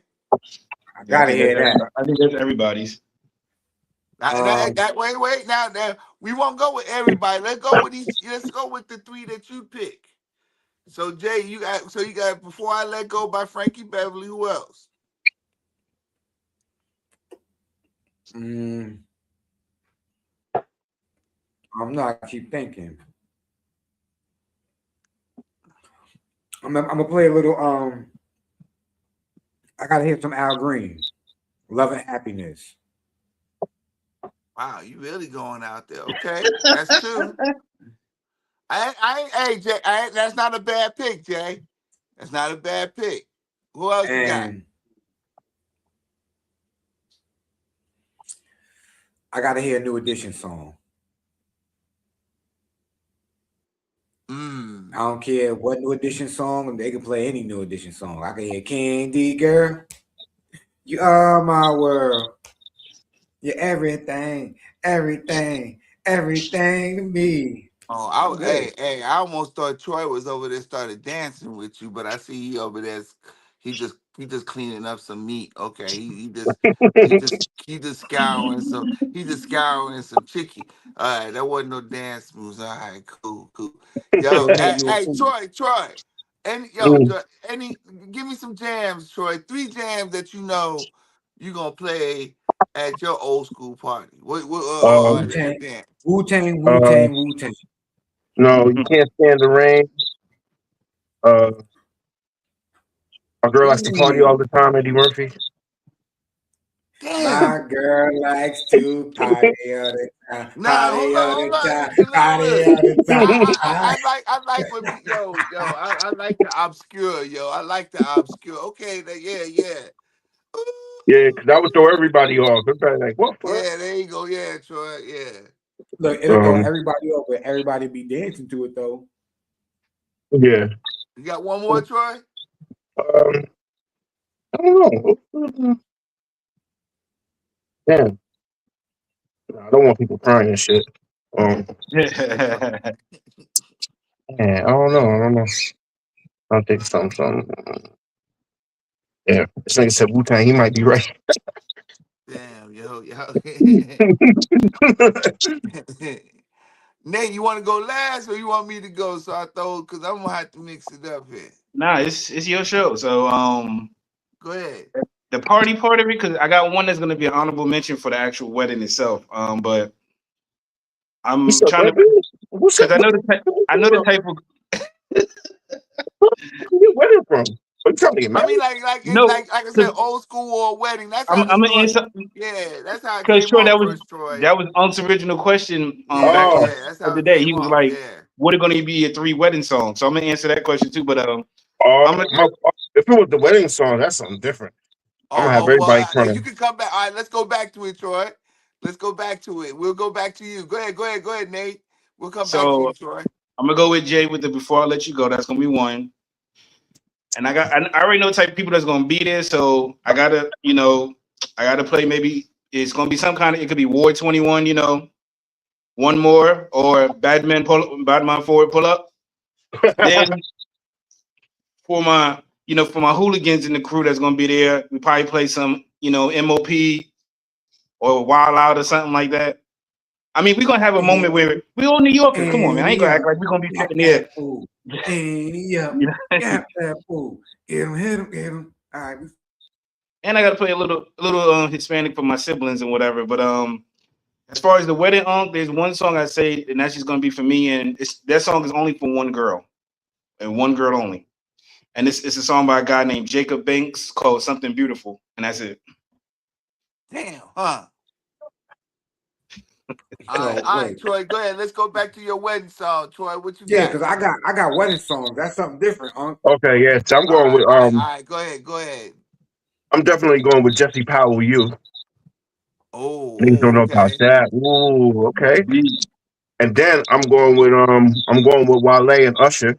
A: I gotta hear that.
C: I think that's everybody's.
B: Wait. Now, we won't go with everybody. Let's go with each. Let's go with the 3 that you pick. So, Jay, you got Before I Let Go by Frankie Beverly. Who else?
A: I'm not. I keep thinking. I'm gonna play a little. I gotta hear some Al Green, "Love and Happiness."
B: Wow, you really going out there? Okay, that's 2. Hey, Jay, that's not a bad pick, Jay. That's not a bad pick. Who else you got?
A: I gotta hear a New Edition song. I don't care what New Edition song. They can play any New Edition song. I can hear Candy Girl. You are my world. You're everything to me.
B: Oh, I almost thought Troy was over there started dancing with you, but I see he over there. He just cleaning up some meat. Okay, he just scouring some chicken. All right, that wasn't no dance moves. All right, cool. Yo, hey, Troy, give me some jams, Troy. 3 jams that you know you gonna play at your old school party. What
A: Wu-Tang.
D: No, You Can't Stand the Rain. My girl likes to party all the time, Eddie Murphy.
A: My girl likes to party all the time. Party all the time.
B: I like when I like the obscure, I like the obscure. Okay, yeah.
D: Yeah, because I would throw everybody off. Everybody like, what?
B: Yeah, there you go. Yeah, Troy. Yeah.
A: Look, it'll throw everybody over. Everybody be dancing to it though.
D: Yeah.
B: You got one more, Troy?
D: I don't know. Damn. I don't want people crying and shit. Man, I don't know. I'll think something. Yeah, this nigga said Wu-Tang. He might be right.
B: Damn, yo. Nate, you want to go last or you want me to go? So I thought, because I'm gonna have to mix it up here.
C: Nah, it's your show. So
B: go ahead.
C: The party part of it, because I got one that's gonna be an honorable mention for the actual wedding itself. But I'm trying to, because I know the type of.
D: Where you from?
B: I mean, like I said, old school or wedding. That's how
C: I'm gonna answer.
B: Yeah, that's how.
C: Because Troy, that was Unc's original question. Back of the day, he was like, "What are going to be your 3 wedding songs?" So I'm gonna answer that question too. But
D: if it was the wedding song, that's something different. I'm gonna have everybody turning.
B: You can come back. All right, let's go back to it, Troy. Let's go back to it. We'll go back to you. Go ahead, Nate. We'll come back to you, Troy.
C: I'm gonna go with Jay with the Before I Let You Go. That's gonna be one. And I already know the type of people that's gonna be there, so I gotta play. Maybe it's gonna be some kind of. It could be Ward 21, One More, or Badman Forward Pull Up. Then for my hooligans in the crew that's gonna be there, we probably play some MOP or Wild Out or something like that. I mean, we're gonna have a moment where we all New Yorkers. Come on, man. I ain't gonna act like we're gonna be sitting there.
A: Yeah, that fool. Get him. All right.
C: And I gotta play a little Hispanic for my siblings and whatever. But as far as the wedding, there's one song I say, and that's just gonna be for me. And that song is only for one girl, and one girl only. And it's a song by a guy named Jacob Banks called "Something Beautiful," and that's it.
B: Damn, huh? All right, Troy, go ahead. Let's go back to your wedding song, Troy. What you got?
A: Yeah, because I got wedding songs. That's something different,
D: Okay, yes, I'm going with
B: All right, go ahead.
D: I'm definitely going with Jesse Powell. You. Niggas don't know about that. Ooh, okay. And then I'm going with Wale and Usher.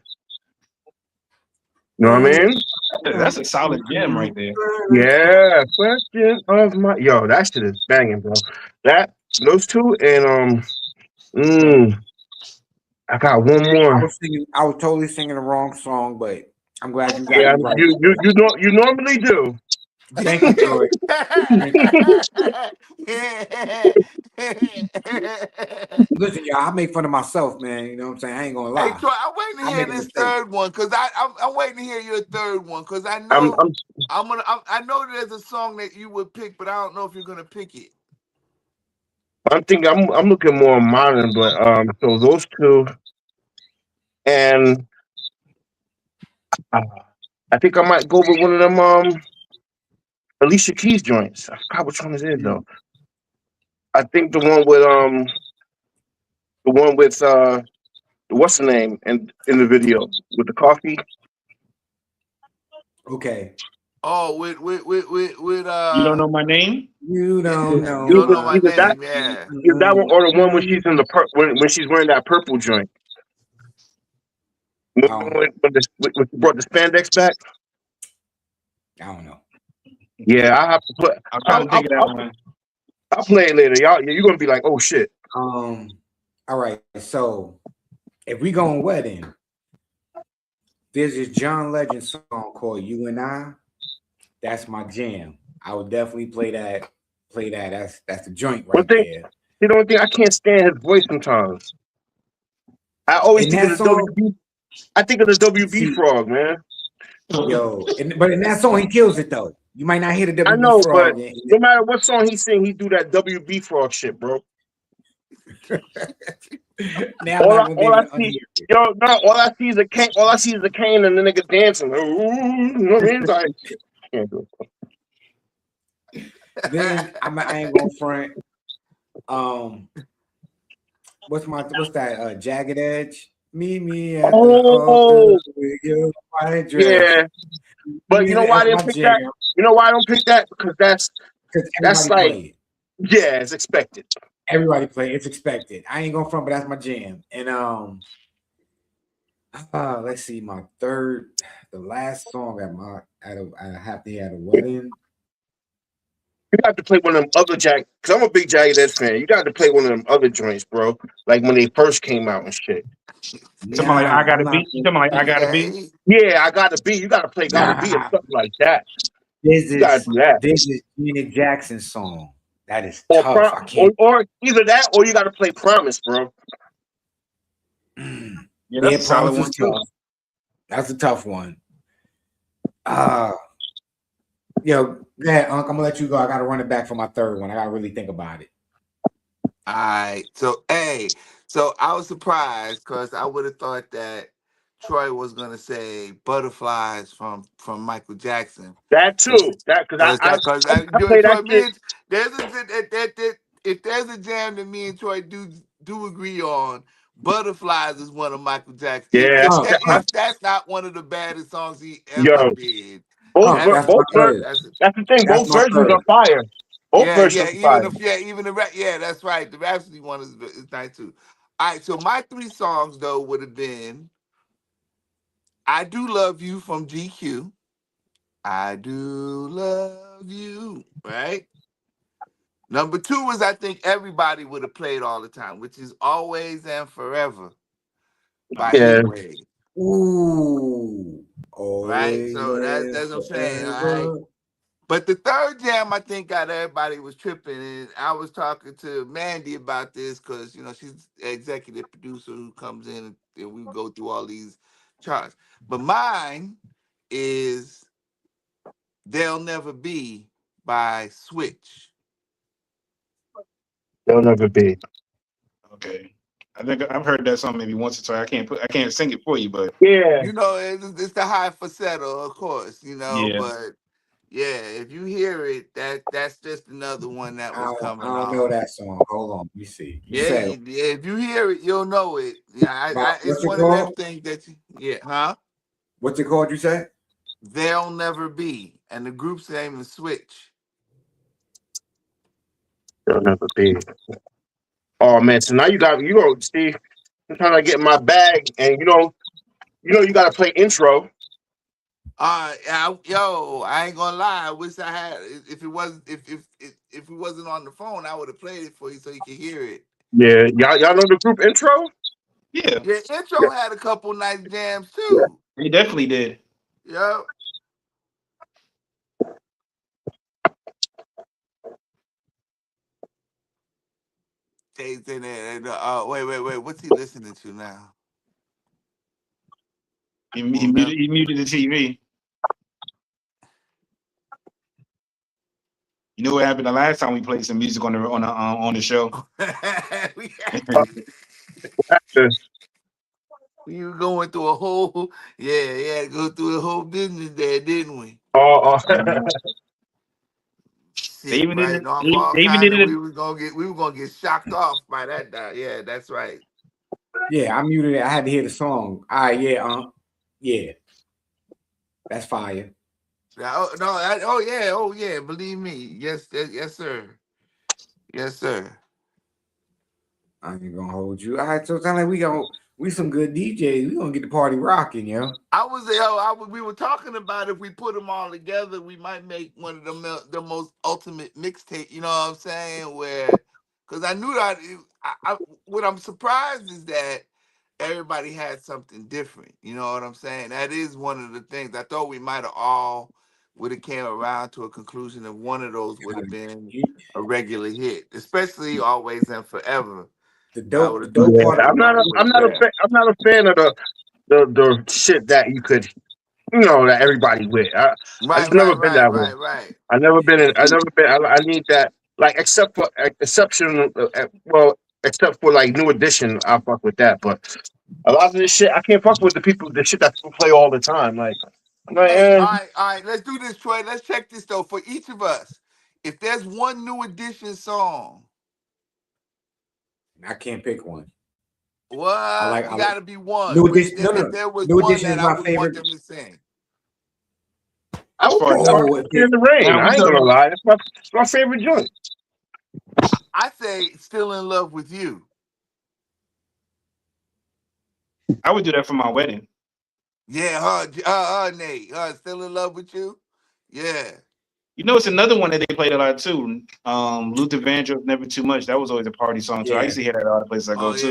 D: You know what I mean?
C: That's a solid gem right there.
D: Yeah, question of my that shit is banging, bro. Those two and I got one more.
A: I was totally singing the wrong song, but I'm glad you got it right.
D: You normally do.
A: Thank you, Troy. Listen, y'all, I make fun of myself, man. You know what I'm saying? I ain't gonna lie.
B: Hey, Troy, I'm waiting to hear this third one because I'm waiting to hear your third one because I know I know there's a song that you would pick, but I don't know if you're gonna pick it.
D: I'm thinking I'm looking more modern, but so those two, and I think I might go with one of them Alicia Keys joints. I forgot which one it is though. I think the one with what's the name in the video with the coffee.
A: Okay.
B: Oh, with
C: You don't know my name?
A: You don't know.
B: You don't know my name,
D: that,
B: yeah.
D: Either that one or the one when she's in the when she's wearing that purple joint. When she brought the spandex back.
A: I don't know.
D: Yeah, I have to put.
C: I'll think of that one.
D: I'll play it later, y'all. You're gonna be like, oh shit.
A: All right. So if we go on wedding, there's this John Legend song called "You and I." That's my jam. I would definitely play that. That's the joint right there.
D: You don't think I can't stand his voice sometimes? I always think of the WB. I think of the WB frog, man.
A: Yo, but in that song he kills it though. You might not hear the WB
D: I know,
A: frog.
D: but no matter what song he sing, he do that WB frog shit, bro.
A: Now
D: all I see is a cane. All I see is a cane and the nigga dancing. You know what I mean? Like, can't do
A: it. Then I ain't gonna front. What's that? Jagged Edge. Meet me at the altar with your white dress.
D: Yeah, but you know why I didn't pick that? You know why I don't pick that? Because that's like, yeah, it's expected.
A: Everybody play. It's expected. I ain't gonna front, but that's my jam. And let's see, my third, the last song I have to hear at a wedding.
D: You have to play one of them other because I'm a big Jagged Edge fan. You got to play one of them other joints, bro. Like when they first came out and shit.
C: Something like I Gotta Be. Something like I Gotta Be.
D: Yeah, I Gotta Be. You got to play Gotta Be or something like that.
A: This is Janet Jackson's song. That is tough. I can't.
D: Or either that or you got to play Promise, bro.
C: Yeah, that's a solid one too.
A: That's a tough one. Yo, yeah, Unc, I'm gonna let you go. I gotta run it back for my third one. I gotta really think about it.
B: All right. So I was surprised because I would have thought that Troy was gonna say Butterflies from Michael Jackson.
D: That too. That because I play that shit.
B: If there's a jam that me and Troy do agree on, Butterflies is one of Michael Jackson.
D: Yeah,
B: if that's not one of the baddest songs he ever did.
D: That's the thing. Both versions are fire. Both versions are fire.
B: That's right. The Rhapsody one is nice too. All right, so my three songs though would have been "I Do Love You" from GQ. I do love you, right? Number two is I think everybody would have played all the time, which is "Always and Forever" by Heatwave.
A: Ooh.
B: Right? So that's what I'm saying. All right. But the third jam, I think, got everybody was tripping, and I was talking to Mandy about this because she's the executive producer who comes in and we go through all these charts. But mine is "They'll Never Be" by Switch.
D: They'll never be.
C: Okay. I think I've heard that song maybe once or twice. I can't sing it for you, but
D: Yeah.
B: It's the high falsetto, of course,
C: yeah.
B: but yeah, if you hear it, that's just another one that was
A: I
B: coming
A: don't know
B: on.
A: that song. Hold on, let me see. You
B: Yeah,
A: said
B: if you hear it, you'll know it. Yeah, it's
A: what's it
B: one of them
A: called?
B: things huh?
A: What's it called? You said?
B: They'll Never Be, and the group's name is Switch.
D: They'll never be. Oh man, so now you go, Steve. I'm trying to get in my bag, and you got to play intro.
B: I ain't gonna lie. I wish I had. If it wasn't, if it wasn't on the phone, I would have played it for you so you could hear it.
D: Yeah, y'all know the group intro?
C: Yeah.
B: Yeah, intro had a couple nice jams
D: Yeah.
B: too.
C: He definitely did.
B: Yep. Taste in it. Wait. What's he listening to now?
C: He muted the TV. You know what happened the last time we played some music on the show?
B: We were going through a whole go through the whole business there, didn't we?
D: Oh.
B: Shit, right off all kind of we were gonna get shocked off by that. Yeah, that's right.
A: Yeah, I muted it. I had to hear the song. All right, yeah. That's fire.
B: Oh yeah. Believe me, yes, sir. Yes, sir.
A: I ain't gonna hold you. All right, so it's not like we some good DJs. We gonna get the party rocking, yo.
B: We were talking about if we put them all together, we might make one of the most ultimate mixtape. You know what I'm saying? Because I knew that. What I'm surprised is that everybody had something different. You know what I'm saying? That is one of the things. I thought we might have all would have came around to a conclusion that one of those would have been a regular hit, especially Always and Forever.
A: The dope part.
D: I'm not a fan of the shit that you could, that everybody with. I just never been that way.
B: Right.
D: I never been. I need that. Like except for like New Edition, I'll fuck with that. But a lot of this shit, I can't fuck with the shit that people play all the time. Like, I'm like,
B: Hey, all right. Let's do this, Troy. Let's check this though. For each of us, if there's one New Edition song,
A: I can't pick one.
B: What? You gotta be one.
A: New Edition.
B: If there was
A: New
B: one
A: Edition
B: that
A: is
B: I
A: my
B: would
A: favorite.
B: want them to sing.
D: I would put In the Rain. I ain't gonna lie. It's my favorite joint.
B: I say Still in Love with You.
C: I would do that for my wedding.
B: Yeah, Nate. Still in Love with You. Yeah.
C: You know, it's another one that they played a lot too. Luther Vandross, Never Too Much. That was always a party song too. I used to hear that at all the places I go to.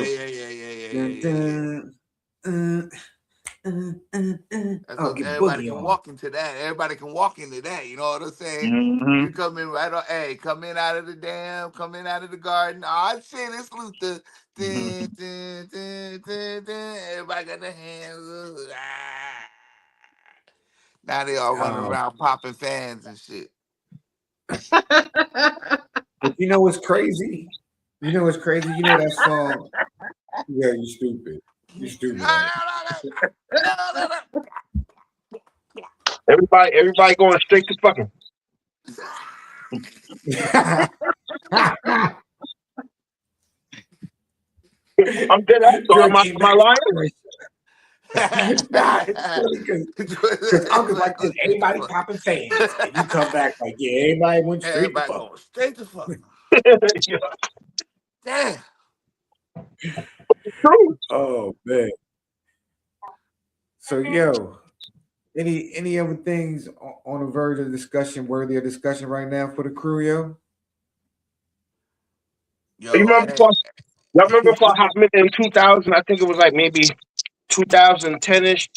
B: Everybody can walk into that. Everybody can walk into that. You know what I'm saying?
C: Mm-hmm.
B: You come in right on. Hey, come in out of the garden. Oh shit, it's Luther. Everybody got their hands. Now they all running around popping fans and shit.
A: But you know what's crazy? You know that song. Yeah, you stupid. You stupid.
D: Everybody going straight to fucking. I'm dead. Am I lying?
A: Nah, it's funny because Uncle's like this. Everybody popping fans, and you come back like, yeah, everybody went straight to fuck.
B: Straight to fuck. Damn.
A: Oh man. So yo, any other things on the verge of discussion, worthy of discussion right now for the crew, yo?
D: You remember for a hot minute in 2000? I think it was like maybe 2010ish.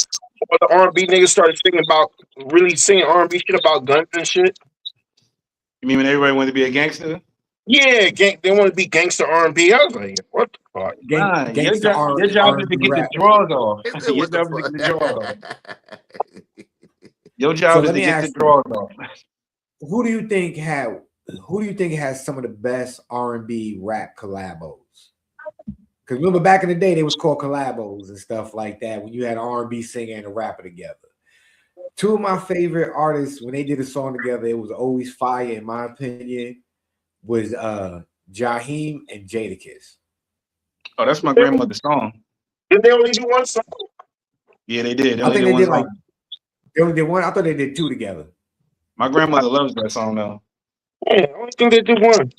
D: Or the R&B niggas started really singing R&B shit about guns and shit.
C: You mean when everybody wanted to be a gangster?
D: Yeah, they want to be gangster R&B. I was like, what the fuck?
C: Nah, your
A: Gangster
C: job, your job is to
A: R&B
C: get the
A: rap.
C: drawers off.
B: He said,
C: Your
B: what the
C: job is to
B: fuck?
C: get the drawers off. Your
A: So
C: job is
A: let
C: to
A: me
C: get the
A: ask you,
C: drawers off.
A: who do you think has some of the best R&B rap collabos? Because remember back in the day, they was called collabos and stuff like that when you had an R&B singer and a rapper together. Two of my favorite artists, when they did a song together, it was always fire, in my opinion, was Jaheim and Jadakiss.
C: Oh, that's my grandmother's song.
D: Did they only do one song?
C: Yeah, they did. They
A: I
C: only
A: think
C: did
A: they
C: one
A: did
C: song.
A: they only did one. I thought they did two together.
C: My grandmother loves that song though.
D: Yeah, I only think they did one.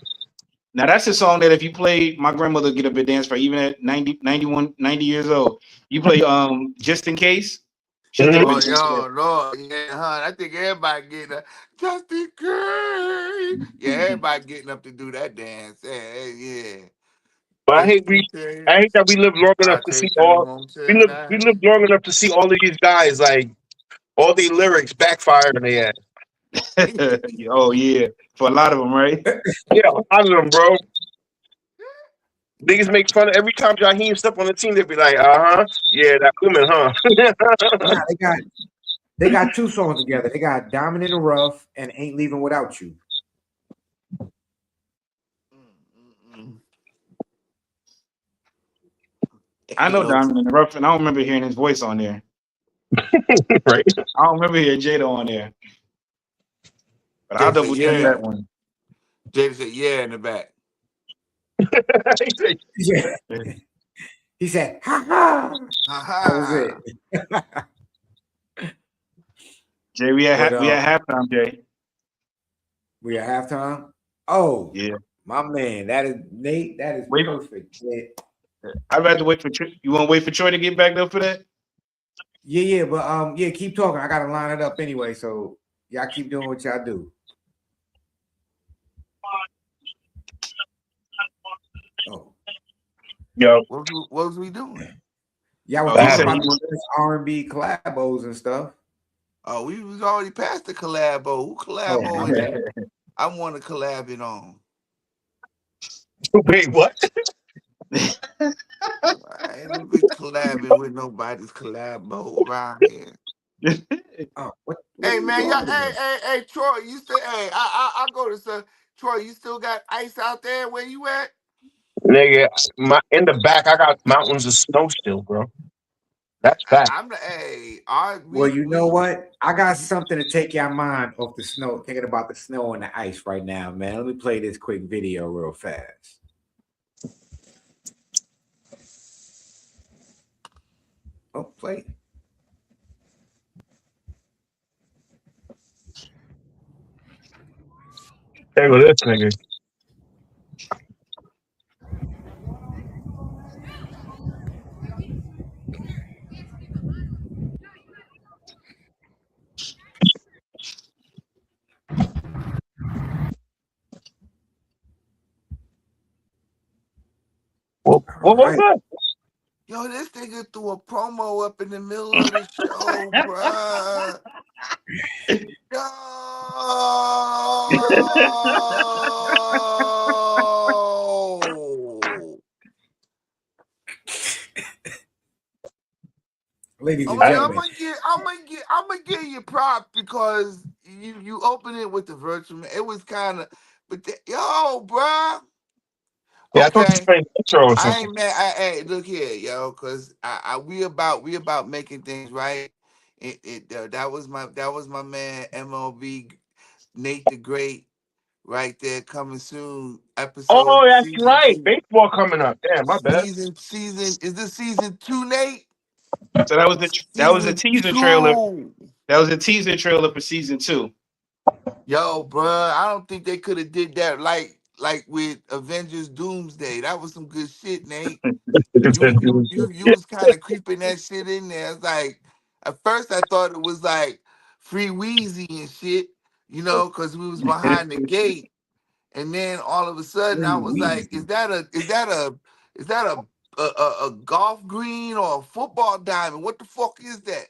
C: Now that's a song that if you play, my grandmother would get up and dance for even at 90, 91, 90 years old. You play Just in Case, she'll get up
B: Oh,
C: and dance to
B: yo, no, yeah, huh? I think everybody getting up. Just in case. Yeah, everybody getting up to do that dance. Yeah.
D: But
B: Just in
D: I hate
B: case.
D: that we live long enough
B: I
D: to see
B: take you
D: all
B: home
D: we
B: tonight.
D: live long enough to see all of these guys like all these lyrics backfire in the end.
C: that. Oh yeah, for a lot of them, right?
D: Yeah, I love them, bro. Niggas make fun of every time Jaheim step on the team. They be like, yeah, that woman, huh?
A: Nah, they got two songs together. They got Diamond in the Rough and Ain't Leaving Without You.
C: I know Diamond in the Rough, and I don't remember hearing his voice on there.
D: Right.
C: I don't remember hearing Jada on there. But I'll double check that one.
B: Jada said, yeah, in the back.
A: Yeah. He said, ha ha. That was it.
C: Jay, we at halftime, Jay.
A: We at halftime? Oh,
C: yeah.
A: My man, that is Nate. That is perfect.
C: I'd rather wait for Troy. You want to wait for Troy to get back up for that?
A: Yeah, but keep talking. I gotta line it up anyway. So y'all keep doing what y'all do.
B: Oh. What was we doing?
A: Y'all was talking about R&B collabos and stuff.
B: Oh, we was already past the collabo. Who collabo? I want to collab it on.
D: Wait, what?
B: I ain't been collabing with nobody's collabo around here. Hey man, y'all, hey, Troy, you still? Hey, I go to some. Troy, you still got ice out there? Where you at?
D: Nigga, in the back, I got mountains of snow still, bro. That's fact.
A: Well, you know what? I got something to take your mind off the snow, thinking about the snow and the ice right now, man. Let me play this quick video real fast. Oh, play.
D: There go this nigga. What was that?
B: Yo, this nigga threw a promo up in the middle of the show, bruh. Yo!
A: Ladies and gentlemen,
B: I'm gonna give you props because you opened it with the virtual. It was kind of, yo, bruh.
D: Yeah,
B: okay.
D: I thought you played intro or something.
B: I ain't mad. Hey, look here, yo, because we about making things right. That was my man MLB Nate the Great right there coming soon. Episode.
D: Oh, that's right. Baseball coming up. Damn, my bad.
B: Season is this season 2, Nate?
C: So that was a teaser trailer. That was a teaser trailer for season 2.
B: Yo, bruh, I don't think they could have did that like with Avengers Doomsday. That was some good shit, Nate. You was kind of creeping that shit in there. It's like at first I thought it was like Free Weezy and shit, because we was behind the gate, and then all of a sudden I was like, is that a golf green or a football diamond? What the fuck is that?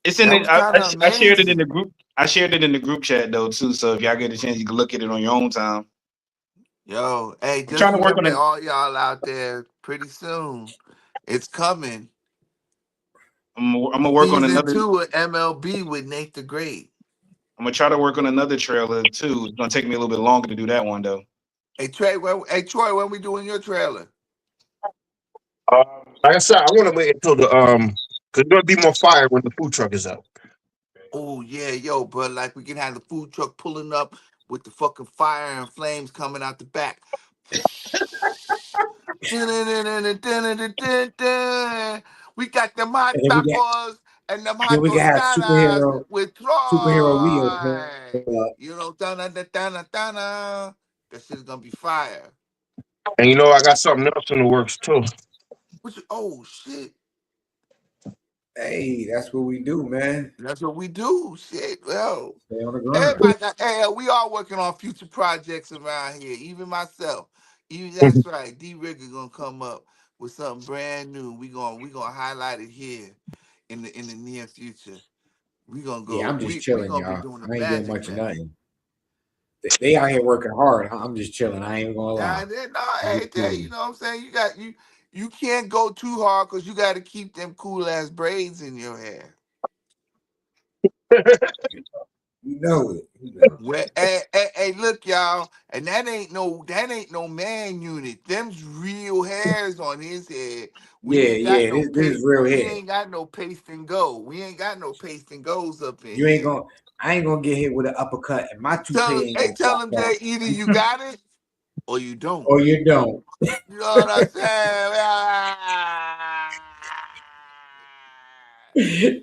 C: It's in
B: That
C: the.
B: was kind of
C: I shared it in the
B: amazing.
C: group. I shared it in the group chat though too. So if y'all get a chance, you can look at it on your own time.
B: Yo, hey,
C: I'm
B: just
C: trying to work on
B: remember
C: it.
B: all y'all out there, pretty soon, it's coming.
C: I'm gonna work on
B: Season
C: another.
B: 2 of MLB with Nate the Great.
C: I'm gonna try to work on another trailer too. It's gonna take me a little bit longer to do that one though.
B: Hey Troy, when we doing your trailer?
D: Like I said, I want to wait until the because there's gonna be more fire when the food truck is up.
B: Oh yeah, yo, bro. Like we can have the food truck pulling up with the fucking fire and flames coming out the back. We got them hot
A: And
B: tacos and them
A: then
B: hot
A: we can have
B: tostadas with
A: superhero Leo
B: Troy.
A: pull up.
B: You know, that shit's gonna be fire.
D: And you know, I got something else in the works too.
B: Oh shit.
A: Hey, that's what we do, man.
B: That's what we do. Shit. Well,
A: Stay on the grind.
B: everybody got, hey, we all working on future projects around here, even myself. Even that's right. Dee Rigga gonna come up with something brand new. We gonna highlight it here in the near future. We gonna
A: Yeah,
B: go.
A: I'm just
B: We
A: chilling,
B: gonna be
A: y'all.
B: doing the
A: I ain't doing
B: magic,
A: much of
B: man.
A: nothing. They out here working hard. I'm just chilling. I ain't gonna lie.
B: You know what I'm saying? You can't go too hard because you got to keep them cool ass braids in your hair.
A: You know it. You know.
B: Well, hey, look, y'all, and that ain't no man unit. Them's real hairs on his head. We
A: Yeah,
B: ain't got
A: yeah.
B: no
A: This
B: paste.
A: is real
B: We
A: hair.
B: ain't got no paste and go. We ain't got no paste and goes up in
A: You ain't
B: here.
A: gonna. I ain't gonna get hit with an uppercut, and my toupee ain't gonna
B: Tell
A: pop
B: them,
A: back.
B: Jay, either you got it or you don't.
A: Or you don't.
B: You know what I'm saying?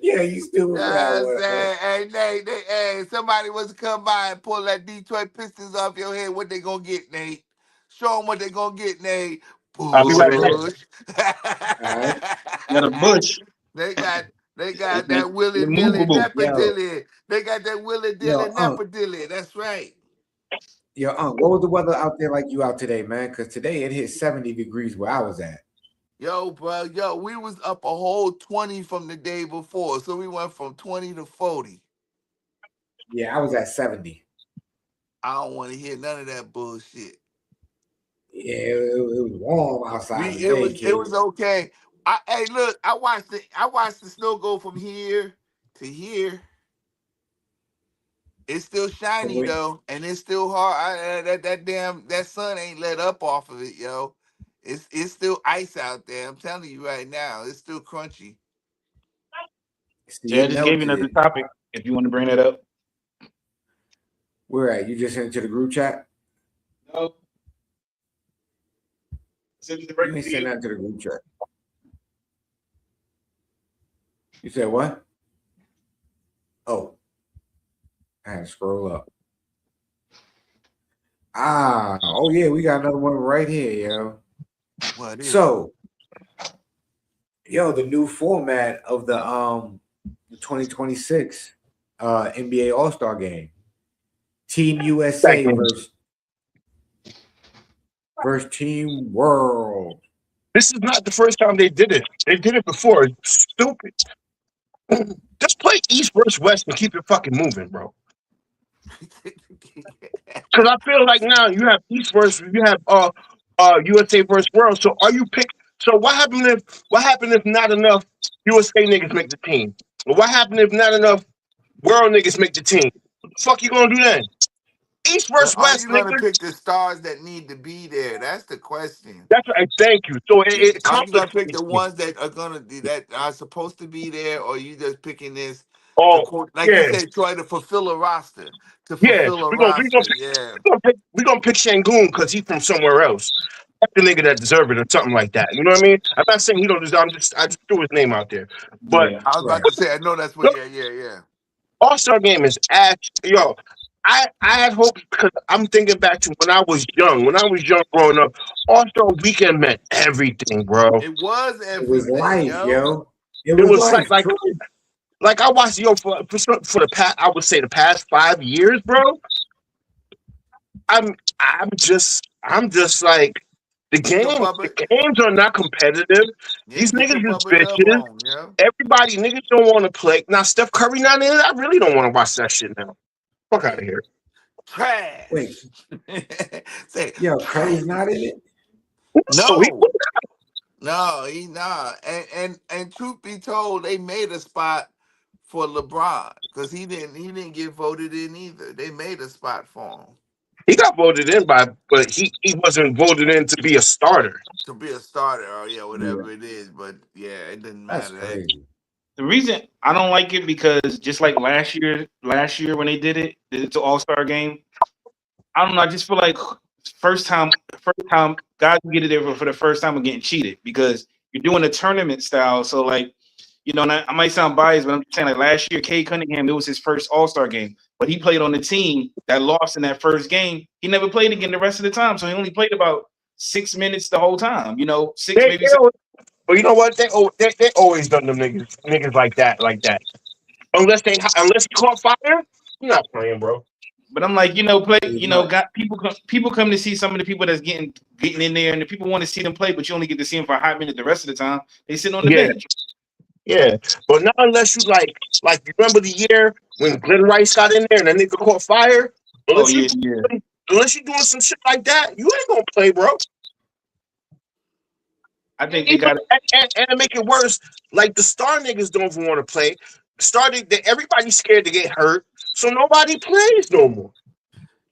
A: Yeah, you stupid for that
B: Yeah, I'm
A: one.
B: saying, hey, Nate, hey, somebody was to come by and pull that Detroit Pistons off your head. What they gonna get, Nate? Show them what they gonna get, Nate.
D: I'll be right there.
B: Bush.
A: All right.
C: Got a bush.
B: they got
C: It's
B: that Willy Nilly
C: immovable.
B: Nepadilly. They got that Willy Dilly
A: Yo,
B: Nepadilly. That's right.
A: what was the weather out there like you out today, man? Because today it hit 70 degrees where I was at.
B: Yo, bro, we was up a whole 20 from the day before. So we went from 20 to 40.
A: Yeah, I was at 70.
B: I don't want to hear none of that bullshit.
A: Yeah, it was warm outside today,
B: It
A: kid.
B: was okay. Hey, look, I watched the snow go from here to here. It's still
A: From
B: shiny
A: where,
B: though, and it's still hard. That sun ain't let up off of it, yo. It's still ice out there. I'm telling you right now, it's still crunchy.
A: see,
C: Jay, I
A: it
C: just gave you
A: melted
C: another
A: it.
C: topic. If you want to bring that up.
A: Where at? You just sent it to the group chat?
C: No. Send it
A: You
C: directly
A: ain't
C: to
A: sent
C: you.
A: that to the group chat. You said what? Oh, I had to scroll up. Oh yeah, we got another one right here, yo.
B: What is it?
A: So, the new format of the 2026 NBA All-Star game. Team USA versus Team World.
D: This is not the first time they did it. They did it before. It's stupid. Just play East versus West and keep it fucking moving, bro. Because I feel like now you have East versus USA versus World. So are you pick? So what happened if not enough USA niggas make the team? Or what happened if not enough World niggas make the team? What the fuck you gonna do then? East
B: So
D: versus
B: are
D: West,
B: you gonna
D: nigga.
B: pick the stars that need to be there? That's the question.
D: That's right. Thank you. So it
B: Are you gonna pick
D: complicates
B: the
D: things.
B: ones that are supposed to be there, or are you just picking this to
D: Oh
B: quote, like you
D: yeah,
B: said, try to fulfill a roster? To
D: yeah.
B: fulfill a
D: We're gonna
B: roster, yeah.
D: we gonna pick Shangoon because he's from somewhere else. That's the nigga that deserve it or something like that. You know what I mean? I'm not saying he don't deserve. I just threw his name out there. But
C: Yeah.
B: I was about
A: Right.
B: to say, I know that's what. Yeah.
D: All-Star game is ass. Yo, I had hope because I'm thinking back to when I was young. When I was young growing up, All-Star weekend meant everything, bro.
B: It was
A: It was
B: everything,
A: life,
B: yo.
A: yo. It
D: It
A: was
D: was
A: life. True.
D: like I watched for the past, I would say the past 5 years, bro. I'm just like The
B: Get your
D: games are not competitive.
B: yeah,
D: These
B: get your
D: niggas is
B: Bubba Dub
D: bitches.
B: on, yeah.
D: Everybody, niggas don't want to play. Now, Steph Curry not in it. I really don't want to watch that shit now. Fuck out of here.
A: Wait,
B: Trash. Say
A: yo,
B: trash.
A: Curry's not in it.
D: So he,
B: No, he not. And truth be told, they made a spot for LeBron because he didn't get voted in either. They made a spot for him
D: he got voted in but he wasn't voted in to be a starter.
B: to be a starter or
A: Yeah,
B: whatever it is. But yeah, it doesn't
A: that's
B: matter.
A: crazy.
C: The reason I don't like it because just like last year when they did it's an All-Star game. I don't know. I just feel like first time guys who get it there for the first time are getting cheated because you're doing a tournament style. So like, and I might sound biased, but I'm just saying like last year, Cade Cunningham, it was his first All-Star game, but he played on the team that lost in that first game. He never played again the rest of the time, so he only played about 6 minutes the whole time. Six
D: They,
C: maybe.
D: they always, but you know what? They always done them niggas like that. Unless you caught fire, you're not playing, bro.
C: But I'm like, play.
A: Pretty much.
C: Got people come to see some of the people that's getting in there, and the people want to see them play, but you only get to see them for a hot minute. The rest of the time, they sitting on the
D: Yeah,
C: bench.
D: yeah. But not unless you like you remember the year when Glenn Rice got in there and that nigga caught fire.
C: Oh
D: Unless
C: yeah,
D: you
C: yeah.
D: unless you're doing some shit like that, you ain't gonna play, bro.
C: I think they got
D: And to make it worse, like the star niggas don't even want to play. Everybody's scared to get hurt, so nobody plays no more.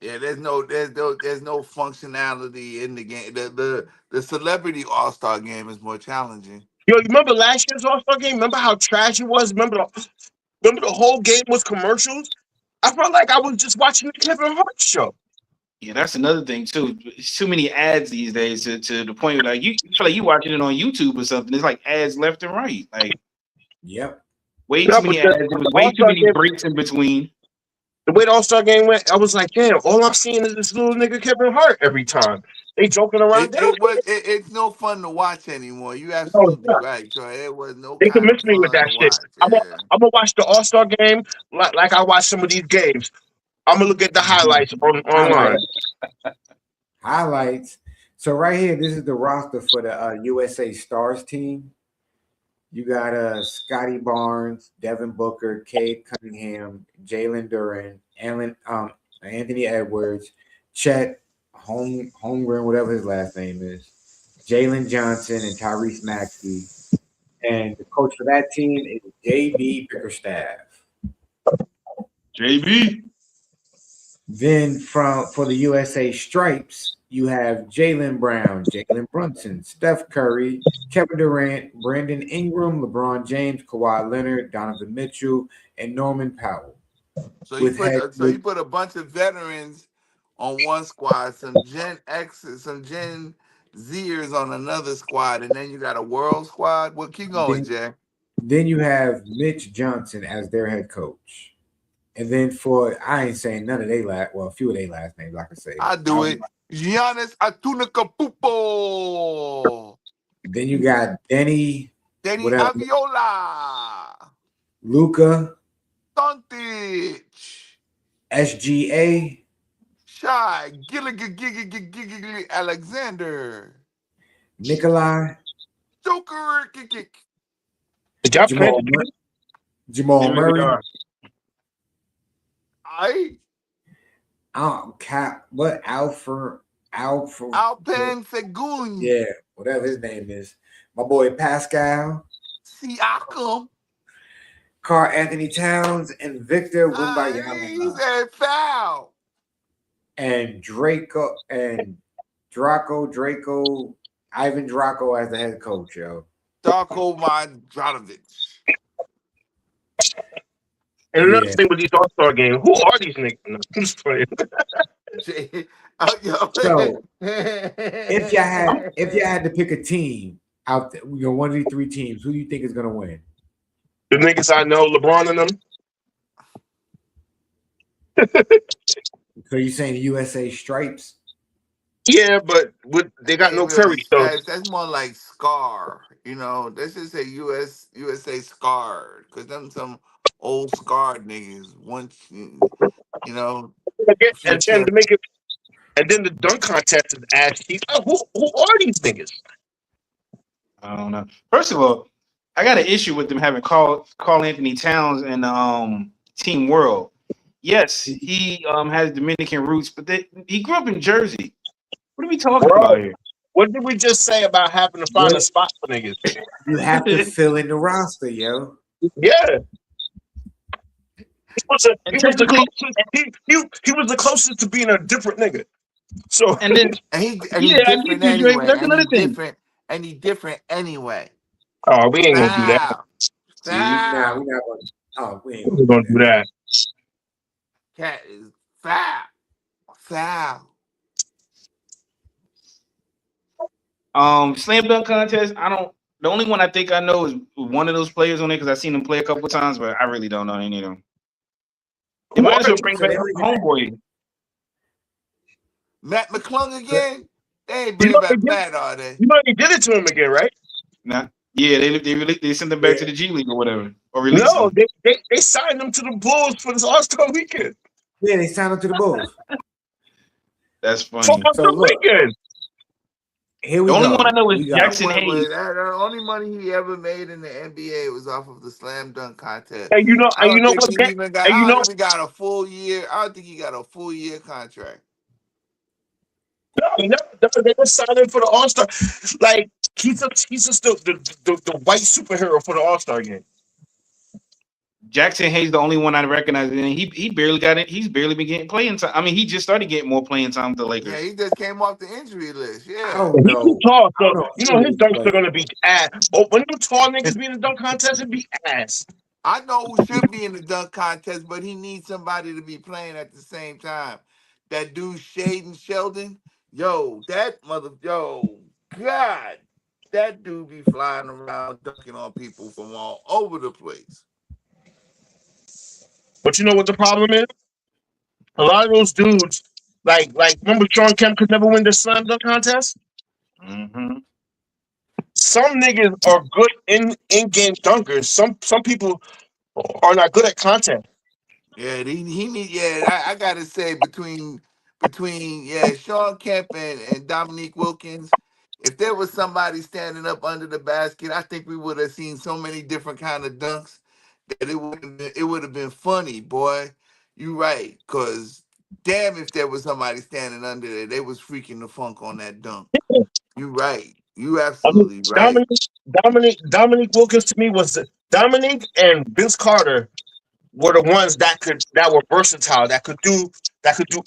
B: Yeah, there's no functionality in the game. The celebrity All-Star game is more challenging.
D: Yo, you remember last year's All-Star game? Remember how trash it was? Remember the whole game was commercials? I felt like I was just watching the Kevin Hart show.
C: Yeah, that's another thing too. It's too many ads these days to the point where like you feel like you watching it on YouTube or something. It's like ads left and right. Like
A: Yep.
C: way
D: Yeah,
C: too many ads. There was way too many breaks in between.
D: The way the All-Star game went, I was like, damn, all I'm seeing is this little nigga Kevin Hart every time. They joking around.
B: It's no fun to watch anymore. You absolutely right, Troy. It was no
D: They can
B: kind of
D: miss me with
B: fun
D: that
B: to
D: shit.
B: watch.
D: I'm
B: Yeah.
D: gonna watch the All-Star game like I watch some of these games. I'm gonna look at the highlights online.
A: Highlights. So right here, this is the roster for the USA Stars team. You got Scotty Barnes, Devin Booker, Cade Cunningham, Jalen Duren, Anthony Edwards, Chet Holmgren, whatever his last name is, Jalen Johnson, and Tyrese Maxey. And the coach for that team is JB Bickerstaff.
C: JB.
A: Then for the USA Stripes, you have Jaylen Brown, Jalen Brunson, Steph Curry, Kevin Durant, Brandon Ingram, LeBron James, Kawhi Leonard, Donovan Mitchell, and Norman Powell.
B: So you put a bunch of veterans on one squad, some Gen X's, some Gen Zers on another squad, and then you got a world squad. Well, keep going, Jay.
A: Then you have Mitch Johnson as their head coach. And then I ain't saying none of a few of their last names, like I say.
B: I'll do it. Giannis Antetokounmpo.
A: Then you got Denny
B: Aviola.
A: Luka.
B: Doncic.
A: SGA.
B: Shy. Gilligan Alexander.
A: Nikolai.
B: Joker.
A: Jamal Murray.
B: Alpen Segun.
A: Yeah, whatever his name is. My boy Pascal.
B: Siakam.
A: Karl Anthony Towns and Victor Wembanyama.
B: He said foul.
A: And Ivan Draco as the head coach, yo.
B: Darko Marjanovic.
D: And another thing with these All-Star games, who are these niggas? I'm just playing.
A: So if you had to pick a team out there, one of these three teams, who do you think is gonna win?
D: The niggas I know, LeBron and them.
A: So you saying the USA Stripes?
D: Yeah, but they got no Curry, so
B: that's more like Scar. Let's just say USA scarred, because them some old scarred niggas. Once
D: and to make it and then the dunk contest is ass cheeks. Who are these niggas?
C: I don't know. First of all, I got an issue with them having Carl Anthony Towns in Team World. Yes, he has Dominican roots, but he grew up in Jersey. What are we talking
D: Bro,
C: about here?
D: what did we just say about having to find a spot for niggas?
A: You have to fill in the roster, yo.
D: Yeah. He was the
C: technically-
D: closest. He was the closest to being a different nigga. So
C: And then
B: And he
C: Yeah, I
B: different
C: get you, Drake,
B: anyway.
C: that's
B: And
C: another
B: he
C: thing.
B: different. And he different anyway.
D: oh, we ain't gonna do that.
B: Foul.
A: See, nah,
B: Foul.
A: we're not gonna. Oh, we ain't
D: We're gonna do that.
B: Cat is foul. Foul.
C: Slam dunk contest. The only one I think I know is one of those players on there because I've seen him play a couple times, but I really don't know any of them. They might as well bring back homeboy.
B: Matt McClung again? They ain't
D: You
B: bringing
D: know,
B: back Matt, are they?
D: you know they did it to him again, right?
C: Nah. Yeah, they sent them back to the G League or whatever. Or released
D: No,
C: them.
D: they signed him to the Bulls for this All-Star weekend.
A: Yeah, they signed him to the Bulls.
C: That's
D: For
C: funny.
D: All-Star weekend.
A: Here we
C: The only
A: go.
C: one I know is
A: We got-
C: Jackson Hayes.
B: The only money he ever made in the NBA was off of the slam dunk contest.
D: And you know,
B: I don't think
D: what?
B: he even got.
D: And you
B: I
D: know,
B: don't even got a full year. I don't think he got a full year contract.
D: no, they were signing for the All-Star. Like he's just the white superhero for the All-Star game.
C: Jackson Hayes, the only one I recognize, and he barely got it. He's barely been getting playing time. I mean, he just started getting more playing time with the Lakers.
B: Yeah, he just came off the injury list.
A: I
B: Yeah.
A: don't
D: He's
A: know.
D: too tall,
A: I don't
D: so
A: know.
D: you know his dunks are gonna be ass. Oh, when them tall niggas be in the dunk contest, it'd be ass.
B: I know who should be in the dunk contest, but he needs somebody to be playing at the same time. That dude Shaden Sheldon, God, that dude be flying around dunking on people from all over the place.
D: But you know what the problem is? A lot of those dudes, like remember Sean Kemp could never win the slam dunk contest?
C: Mm-hmm.
D: Some niggas are good in-game dunkers. Some people are not good at content.
B: Yeah, he need. Yeah, I gotta say between Sean Kemp and Dominique Wilkins, if there was somebody standing up under the basket, I think we would have seen so many different kind of dunks that it would have been funny, boy. You right, cause damn if there was somebody standing under there, they was freaking the funk on that dunk. You right. You absolutely right.
D: Dominique Wilkins to me was Dominique and Vince Carter were the ones that were versatile, that could do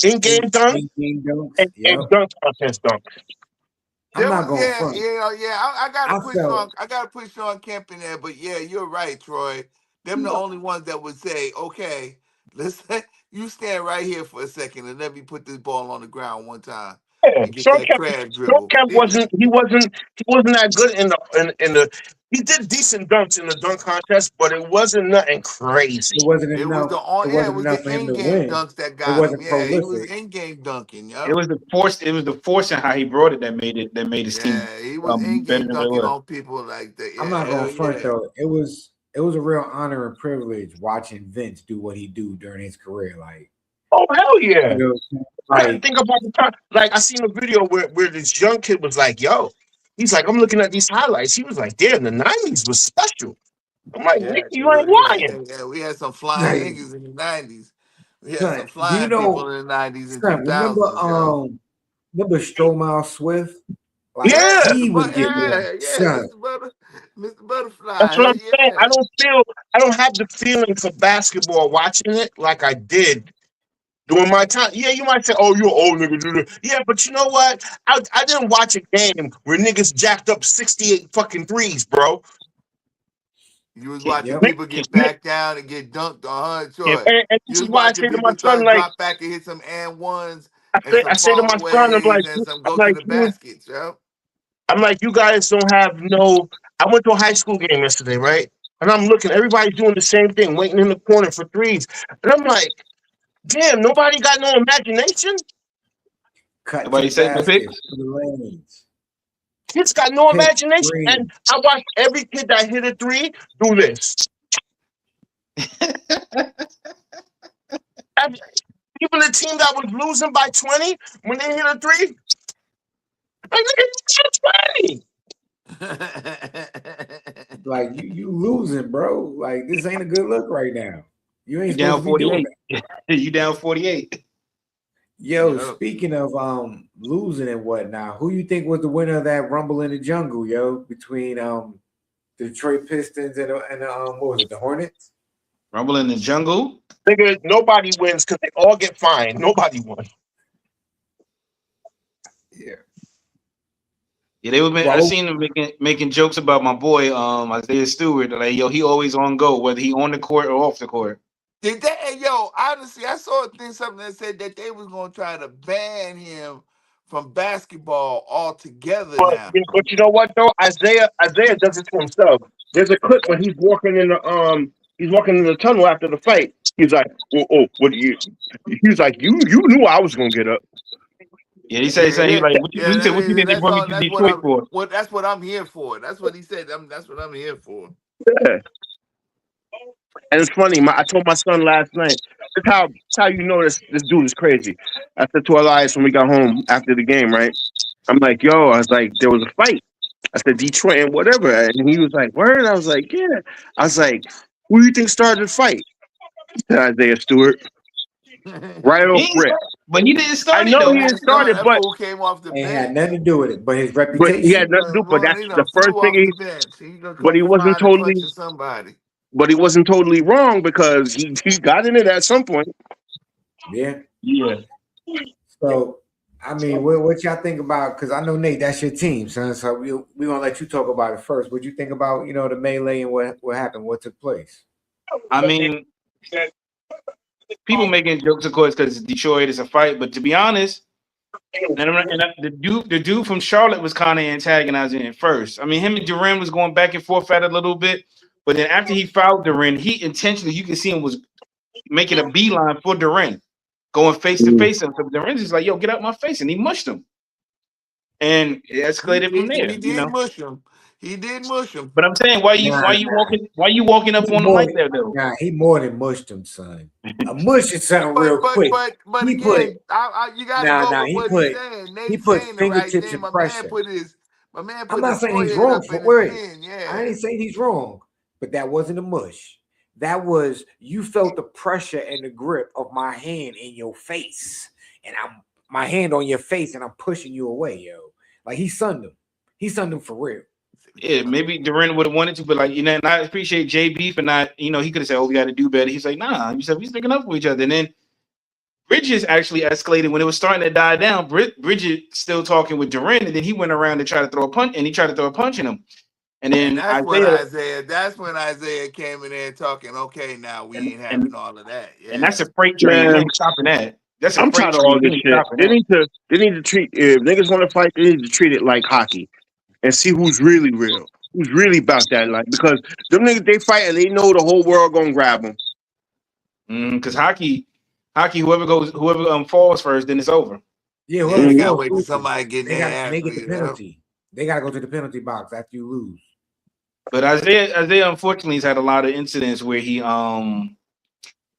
D: in-game dunk
A: In-game dunks.
D: and
A: Yep.
D: dunk contest dunk.
A: I'm not going front.
B: I gotta
A: I
B: put
A: felt-
B: Sean Kemp in there, but yeah, you're right, Troy. Them the only ones that would say, okay, you stand right here for a second and let me put this ball on the ground one time
D: Yeah,
B: and get that crab dribble.
D: Sean Kemp wasn't that good in the. He did decent dunks in the dunk contest, but it wasn't nothing crazy.
A: It wasn't
B: It was
A: enough.
B: the
A: It wasn't enough for him to
B: in-game
A: win.
B: dunks that
A: It
B: got him.
A: wasn't
B: Yeah, he was
A: prolific.
B: in-game dunking. Yeah,
C: It was the force. It was the force and how he brought it that made his team.
B: Yeah, he was
C: better
B: in-game
C: than
B: dunking
C: what it was.
B: on people like that. Yeah,
A: I'm not
B: hell
A: going front
B: yeah.
A: though. It was a real honor and privilege watching Vince do what he do during his career. Like,
D: Oh hell yeah!
A: you know,
D: I didn't
A: like
D: think about the time. Like I seen a video where this young kid was like, "Yo," he's like, "I'm looking at these highlights." He was like, "Damn, the '90s was special." I'm like,
B: Yeah,
D: "Nigga, you ain't lying."
B: yeah, we had some flying
A: Right.
B: niggas in the '90s. We had
A: son,
B: some
A: do
B: flying
A: you know?
B: people in the '90s and
A: Son,
B: 2000s.
A: remember Stromile Swift? Like
D: Yeah.
A: he would get son.
B: Mr. Butterfly.
D: That's what I'm saying.
B: Yeah.
D: I don't have the feeling for basketball watching it like I did during my time. Yeah, you might say, "Oh, you're an old nigga." Yeah, but you know what? I didn't watch a game where niggas jacked up 68 fucking threes, bro.
B: You was watching
A: Yep.
B: people get back down and get dunked on, huh, Troy?
D: And
B: You
D: this
B: was
D: is why I
B: watching
D: say to
B: people
D: my
B: try
D: son,
B: to
D: like,
B: drop back and hit some and ones
D: I
B: and
D: say to
B: some
D: my son,
B: fallaways and go to the baskets, yo.
D: I'm like, you guys don't have no. I went to a high school game yesterday, right? And I'm looking, everybody's doing the same thing, waiting in the corner for threes. And I'm like, damn, nobody got no imagination?
A: Cut
C: Nobody
A: to
C: said the pick.
A: baskets to the lanes.
D: Kids got no
A: Pick
D: imagination.
A: three.
D: And I watched every kid that hit a three do this. even the team that was losing by 20, when they hit a three, like nigga, you got 20.
A: Like you losing, bro. Like this ain't a good look right now. You ain't
C: You down
A: supposed to be doing
C: 48.
A: that.
C: You down 48.
A: Yo,
B: Yep.
A: speaking of losing and whatnot, who you think was the winner of that Rumble in the Jungle, yo, between the Detroit Pistons and what was it, the Hornets?
C: Rumble in the Jungle.
D: Nigga, nobody wins because they all get fined. Nobody won.
A: Yeah.
C: Yeah, they were. I
A: Well,
C: seen them making jokes about my boy Isaiah Stewart. Like, yo, he always on go, whether he on the court or off the court.
B: Did they? Hey, yo, honestly, I saw a thing, something that said that they was gonna try to ban him from basketball altogether now.
D: But you know what though? Isaiah does it to himself. There's a clip when he's walking in the tunnel after the fight. He's like, what do you? He's like, you knew I was gonna get up.
C: Yeah, he said he like, what you said? What you think they
B: That's
C: brought me
B: all.
C: to
B: That's
C: Detroit for?
B: That's what I'm here for. That's what he said. That's what I'm here for.
D: Yeah. And it's funny. I told my son last night. That's how you know this dude is crazy. I said to Elias when we got home after the game, right? I'm like, yo, I was like, there was a fight. I said Detroit and whatever, and he was like, word. I was like, yeah. I was like, who do you think started the fight? He said Isaiah Stewart. Right off rip.
C: But he didn't start
D: I
C: it
D: know
C: though.
D: he didn't start it,
B: That
D: but
B: fool came off the
A: ain't had
B: bench.
A: nothing to do with it, but his
D: he
A: reputation.
D: had nothing to do. But that's the first
B: Flew
D: thing
B: off
D: he.
B: the bench. He gonna
D: But he
B: come
D: wasn't
B: find and
D: totally.
B: punch somebody.
D: But he wasn't totally wrong because he got in it at some point.
A: Yeah.
C: Yeah.
A: So I mean, what y'all think about? Because I know Nate, that's your team, son. So we gonna let you talk about it first. What you think about the melee and what happened, what took place?
C: I mean, people making jokes, of course, because Detroit is a fight. But to be honest, the dude from Charlotte was kind of antagonizing it first. I mean, him and Duran was going back and forth at it a little bit, but then after he fouled Duran, he intentionally, you can see him was making a beeline for Duran, going face to face. And so Duran's just like, "Yo, get out my face," and he mushed him, and it escalated from there.
B: He did mush him. He did mush him.
C: But I'm saying, why you walking up on him like that though?
A: Nah, he more than mushed him, son. A mush is something real quick.
B: But
A: He
B: again, you got to go with what he's saying. Nate's saying the right
A: fingertips
B: thing.
A: in pressure.
B: I'm
A: not saying he's wrong for it. I ain't saying he's wrong, but that wasn't a mush. That was, you felt the pressure and the grip of my hand in your face, and my hand on your face, and I'm pushing you away, yo. Like he sunned him. He sunned him for real.
C: Yeah, maybe Duran would have wanted to, but like, and I appreciate JB for not, he could have said, "Oh, we got to do better." He's like, "Nah," he said, "We sticking up for each other." And then Bridges actually escalated when it was starting to die down. Bridges still talking with Duran, and then he went around to try to throw a punch, and he tried to throw a punch in him. And then
B: that's when Isaiah came in there talking. Okay, now we ain't having all of that. Yeah.
C: And that's a freight train. You ain't stopping that.
D: I'm tired of all this shit. They need to treat, if niggas want to fight, they need to treat it like hockey and see who's really real, who's really about that life. Because them niggas, they fight and they know the whole world gonna grab them.
C: Because hockey, whoever falls first, then it's over.
A: Yeah,
B: they gotta wait till somebody get their
A: they get the penalty. They gotta go to the penalty box after you lose.
C: But Isaiah unfortunately has had a lot of incidents where he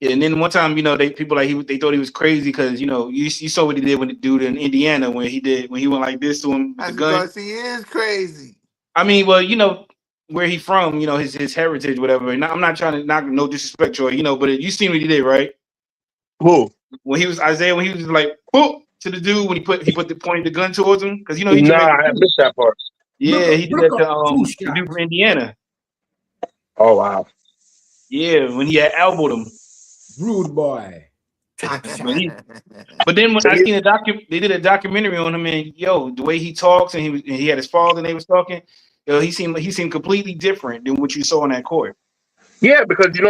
C: and then one time, they thought he was crazy because you saw what he did when the dude in Indiana when he went like this to him with the gun.
B: Because he is crazy.
C: I mean, well, where he from, his heritage, whatever. And I'm not trying to knock no disrespect, Troy, but you seen what he did, right?
D: Who?
C: When he was like, "Boop," to the dude when he pointed the gun towards him because he
D: Nah, I missed that part.
C: Yeah, he did that to the dude from Indiana.
D: Oh wow.
C: Yeah, when he had elbowed him.
A: Rude boy.
C: But then when I seen they did a documentary on him, and the way he talks and he had his father and they was talking, he seemed completely different than what you saw on that court.
D: Yeah, because you know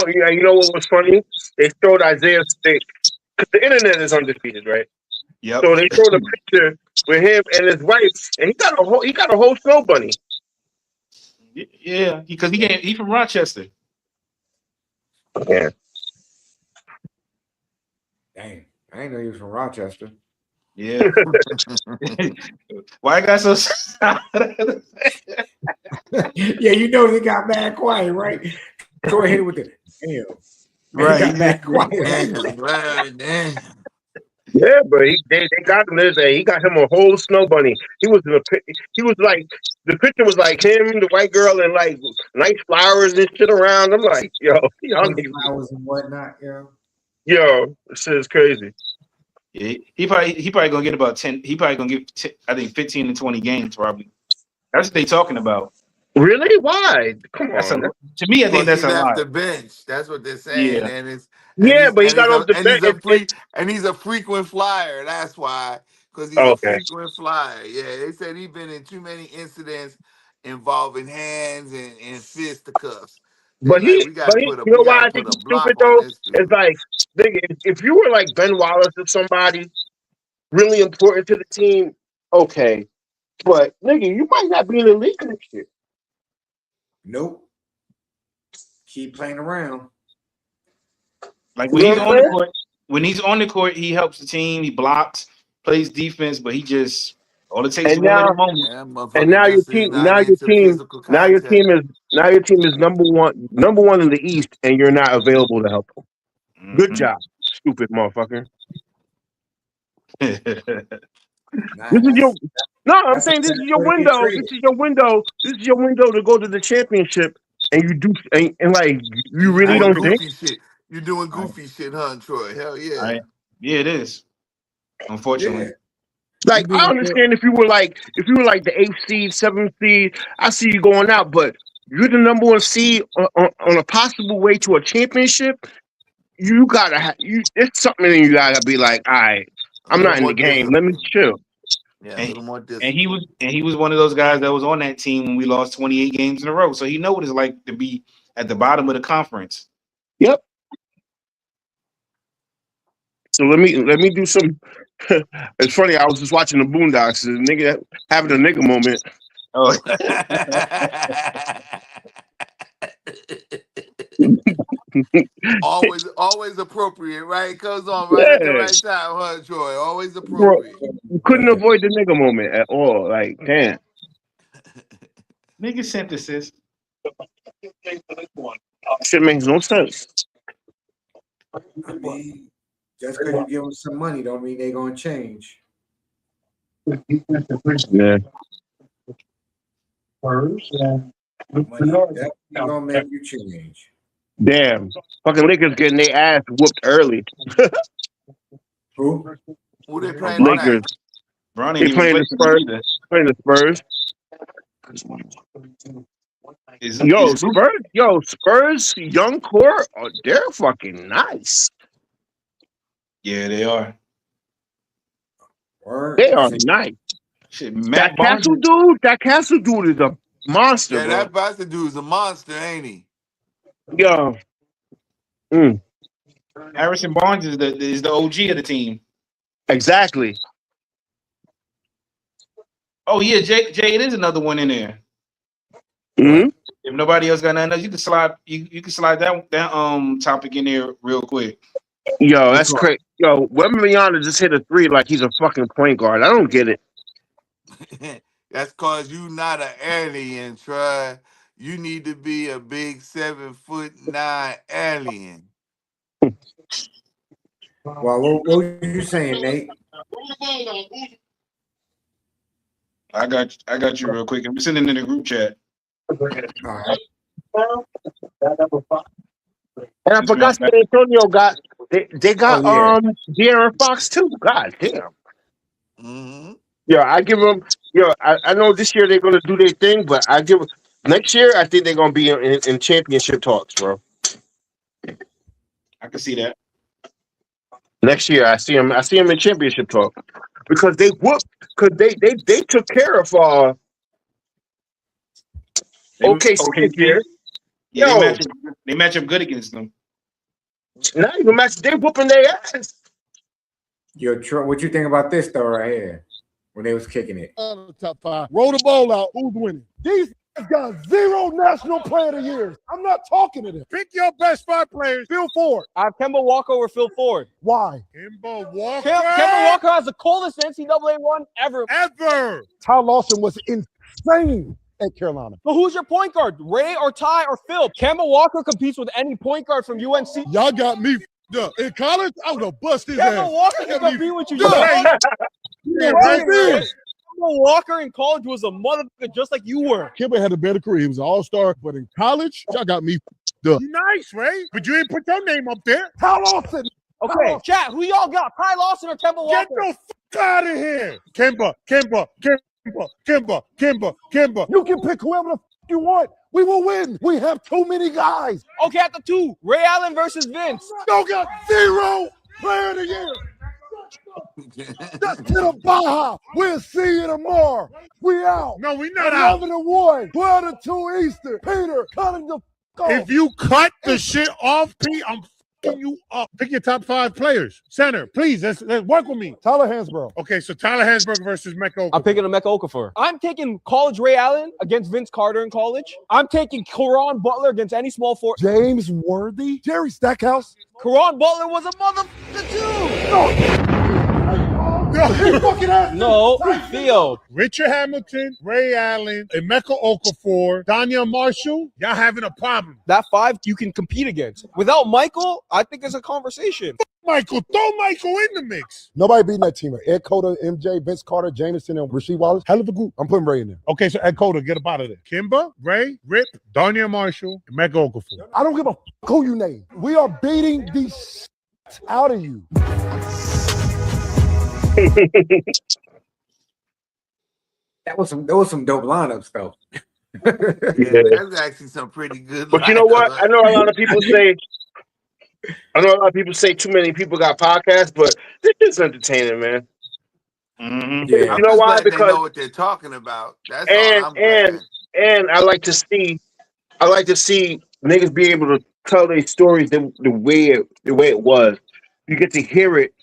D: what was funny? They showed Isaiah's stick because the internet is undefeated, right?
C: Yeah.
D: So they showed a picture with him and his wife, and he got a whole snow bunny.
C: Yeah, because he from Rochester.
D: Yeah.
A: Dang, I didn't know he was from Rochester.
C: Yeah. Why I got so?
A: Yeah, they got mad quiet, right? Troy hit it with the damn.
C: Right.
A: Got mad quiet.
B: Damn.
D: Yeah, but they got him this day. He got him a whole snow bunny. He was like the picture was like him, the white girl, and like nice flowers and shit around. I'm like, yo, y'all niggas,
A: Sunflowers and whatnot,
D: yo, this shit is crazy.
C: Yeah, he probably gonna get about 10. He probably gonna get I think 15 to 20 games probably. That's what they talking about.
D: Really? Why? Come
C: That's a
D: on.
C: to me. I think
B: Because
C: that's
B: he
C: a
B: left
C: lot.
B: the bench. That's what they're saying,
C: Yeah.
D: Yeah, but he got off the bench.
B: he's a frequent flyer. That's why, because he's a
D: Okay,
B: frequent flyer. Yeah, they said he's been in too many incidents involving hands and fisticuffs. They're
D: but
B: like,
D: you know
B: we
D: why
B: gotta
D: I think
B: put a
D: he's stupid
B: block on
D: though?
B: this
D: It's
B: dude.
D: like, nigga, if you were like Ben Wallace or somebody really important to the team, okay, but nigga, you might not be in the league next year.
A: Nope. Keep playing around.
C: Like
D: You
C: when
D: know
C: he's
D: what I'm
C: on the
D: saying?
C: court, he helps the team. He blocks, plays defense, but he just all it takes is
D: And
C: one little
D: now,
C: moment.
B: Yeah,
D: and
B: motherfucker
D: now
B: just is not into physical
D: your
B: contact.
D: team is number one in the East, and you're not available to help them. Good
C: Mhm.
D: job, stupid motherfucker.
A: Nah,
D: This is your no. I'm
A: that's a
D: saying this
A: bad
D: is your
A: way to get
D: window. This
A: traded.
D: is your window. This is your window to go to the championship, and you do and like
B: And
D: you
B: you
D: really
C: I
B: doing
D: don't
C: agree.
D: think.
B: goofy shit. You doing
C: I,
B: goofy shit, huh, Troy? Hell yeah.
C: I yeah, it is.
A: Yeah.
C: Unfortunately,
A: You
D: Like
A: be
D: I
A: the fifth.
D: understand if you were like the 8th seed, 7th seed, I see you going out, but you're the number 1 seed on a possible way to a championship. You gotta have you. It's something that you gotta be like, all right,
B: A
D: I'm
B: little
D: not in
B: more
D: the game. Let me
B: discipline.
D: chill.
B: Yeah, a
C: and
B: little more
C: he
B: discipline.
C: was one of those guys that was on that team when we lost 28 games in a row. So he know what it's like to be at the bottom of the conference.
D: Yep. So let me do some. It's funny. I was just watching the Boondocks. The nigga having a nigga moment.
C: Oh,
B: always appropriate, right? Comes on right at the
D: Yeah,
B: right time, huh, Troy? Always
D: bro,
B: appropriate.
D: you couldn't avoid the nigga moment at all. Like, damn.
C: nigga synthesis.
D: Shit makes no sense.
A: I mean, just because you give them some money don't mean they're gonna change.
D: Yeah.
A: Money definitely gonna make you change.
D: Damn. Fucking Lakers getting their ass whooped early.
A: Who?
B: Who they
C: Oh,
B: playing
C: Bron,
D: Lakers.
B: tonight?
C: Bron
D: They
C: ain't even
D: playing
C: played
D: the
C: tonight
D: Spurs.
C: either.
D: Playing the Spurs.
C: Is
D: Spurs, young core, oh, they're fucking nice.
C: yeah, they are.
D: They
A: Word.
D: are
C: Shit,
D: nice.
C: Matt Barnes.
D: That Castle dude is a monster,
B: Yeah,
D: bro.
B: that bastard dude is a monster, ain't he?
D: Yo. Mm,
C: Harrison Barnes is the OG of the team.
D: exactly.
C: Oh yeah, Jay, it is another one in there.
D: Hmm.
A: What?
C: If nobody else got nothing else, you can slide that topic in there real quick.
D: Yo,
A: Which
D: that's
A: one?
D: crazy. Yo, Wembanyama just hit a 3 like he's a fucking point guard. I don't get it.
B: That's cause you not an alien, Troy. You need to be a big 7'9" alien.
A: Well, what were you saying, Nate?
C: I got you real quick. I'm sending in the group chat.
A: All right.
D: And I
C: This
D: forgot
C: one.
D: San Antonio got they
A: Oh
D: got
A: yeah.
D: De'Aaron Fox too. God damn.
B: Mm-hmm.
D: Yeah, I give them. I know this year they're gonna do their thing, but next year I think they're gonna be in championship talks, bro.
C: I can see that.
D: Next year I see them. I see them in championship talk because they took care of OKC this
C: OKC.
D: year.
C: Yeah,
D: Yo,
C: they match up good against them.
D: not even match. They whooping their ass.
A: What you think about this though, right here? When they was kicking it.
H: Top 5. Roll the ball out. Who's winning? These got 0 national player of the years. I'm not talking to them. Pick your best 5 players. Phil Ford.
I: I have Kemba Walker over Phil Ford.
H: Why? Kemba Walker.
I: Kemba Walker has the coldest NCAA run ever.
H: Ty Lawson was insane at Carolina.
I: But who's your point guard? Ray or Ty or Phil? Kemba Walker competes with any point guard from UNC.
H: Y'all got me Duh, in college, I would have busted his
I: Kemba
H: ass.
I: Walker can compete with you.
H: Duh.
I: Kemba Walker in college was a motherfucker just like you were.
H: Kimba had a better career. He was an all-star, but in college, y'all got me up. Nice, Ray. But you ain't put your name up there. Ty Lawson.
I: Okay, chat, who y'all got? Ty Lawson or Kemba Walker?
H: Get the fuck out of here. Kimba. You can pick whoever the fuck you want. We will win. We have too many guys.
I: Okay, at the 2, Ray Allen versus Vince.
H: Y'all got 0 player of the year. That's to the Baja. We'll see you tomorrow. We out. No, we not 11-1, 12-2 Eastern. Peter, cutting the off. If you cut the shit off, Pete, I'm fucking you up. Pick your top 5 players. Center, please. Let's work with me. Tyler Hansbrough. Okay, so Tyler Hansbrough versus Mecca Okafor.
I: I'm picking Emeka Okafor. I'm taking college Ray Allen against Vince Carter in college. I'm taking Caron Butler against any small forward.
H: James Worthy. Jerry Stackhouse.
I: Caron Butler was a motherfucker too. No, Theo.
H: Richard Hamilton, Ray Allen, Emeka Okafor, Danya Marshall. Y'all having a problem.
I: That 5 you can compete against. Without Michael, I think it's a conversation.
H: Michael, throw Michael in the mix. Nobody beating that team. Ed Cota, MJ, Vince Carter, Jameson, and Rasheed Wallace. Hell of a group. I'm putting Ray in there. Okay, so Ed Cota, get up out of there. Kimba, Ray, Rip, Danya Marshall, Emeka Okafor. I don't give a who you name. We are beating the out of you.
A: That was some dope lineups though.
B: Yeah, that's actually some pretty good.
D: But you know what? I know a lot of people say too many people got podcasts, but this is entertaining, man.
B: Mm-hmm.
A: Yeah.
D: You know why? Because
B: they know what they're talking about. That's all I'm glad.
D: And I like to see niggas be able to tell their stories the way it was. You get to hear it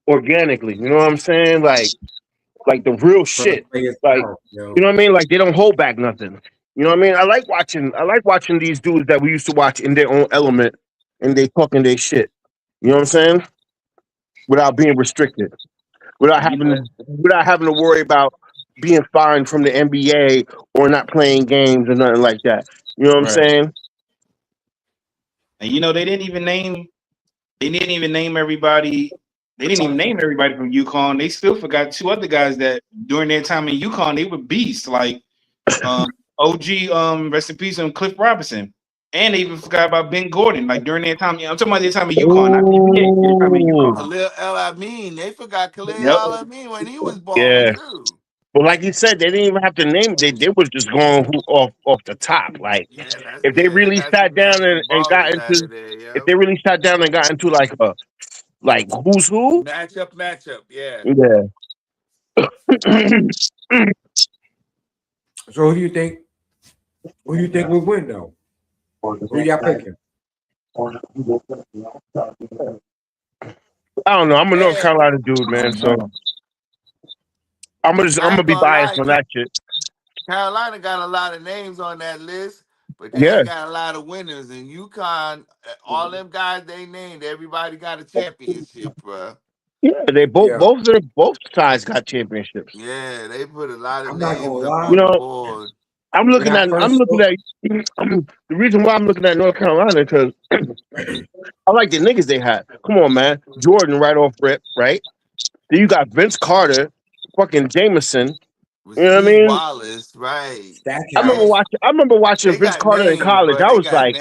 D: organically. You know what I'm saying? Like the real shit. Like, you know what I mean? Like they don't hold back nothing. You know what I mean? I like watching these dudes that we used to watch in their own element and they talking their shit. You know what I'm saying? Without being restricted. Without having to worry about being fined from the NBA or not playing games or nothing like that. You know what I'm saying?
C: And you know, they didn't even name everybody. They didn't even name everybody from UConn. They still forgot 2 other guys that during their time in UConn, they were beasts, like OG, rest in peace, and Cliff Robinson. And they even forgot about Ben Gordon, like during their time. I'm talking about their time in UConn, not NBA. Their time in UConn.
B: Khalil El-Amin. They forgot Khalil El-Amin when he was balling too.
D: But like you said, they didn't even have to name it. They was just going off the top. Like if they really sat down and got into if they really sat down and got into like who's who?
B: Matchup, yeah.
A: So who do you think would win though? Who y'all picking?
D: I don't know. I'm a North Carolina dude, man. So I'm gonna be biased on that shit.
B: Carolina got a lot of names on that list, but they ain't got a lot of winners. And UConn, all them guys they named, everybody got a championship, bro.
D: Yeah, they both sides got championships.
B: Yeah, they put a lot of
A: I'm
B: names
A: not gonna
B: up
A: lie.
B: on the board.
D: I'm looking at the reason why I'm looking at North Carolina because I like the niggas they had. Come on, man. Jordan right off rip, right? Then you got Vince Carter, fucking Jameson. You know what I mean?
B: Wallace, right?
D: I remember watching Vince Carter in college. I was like,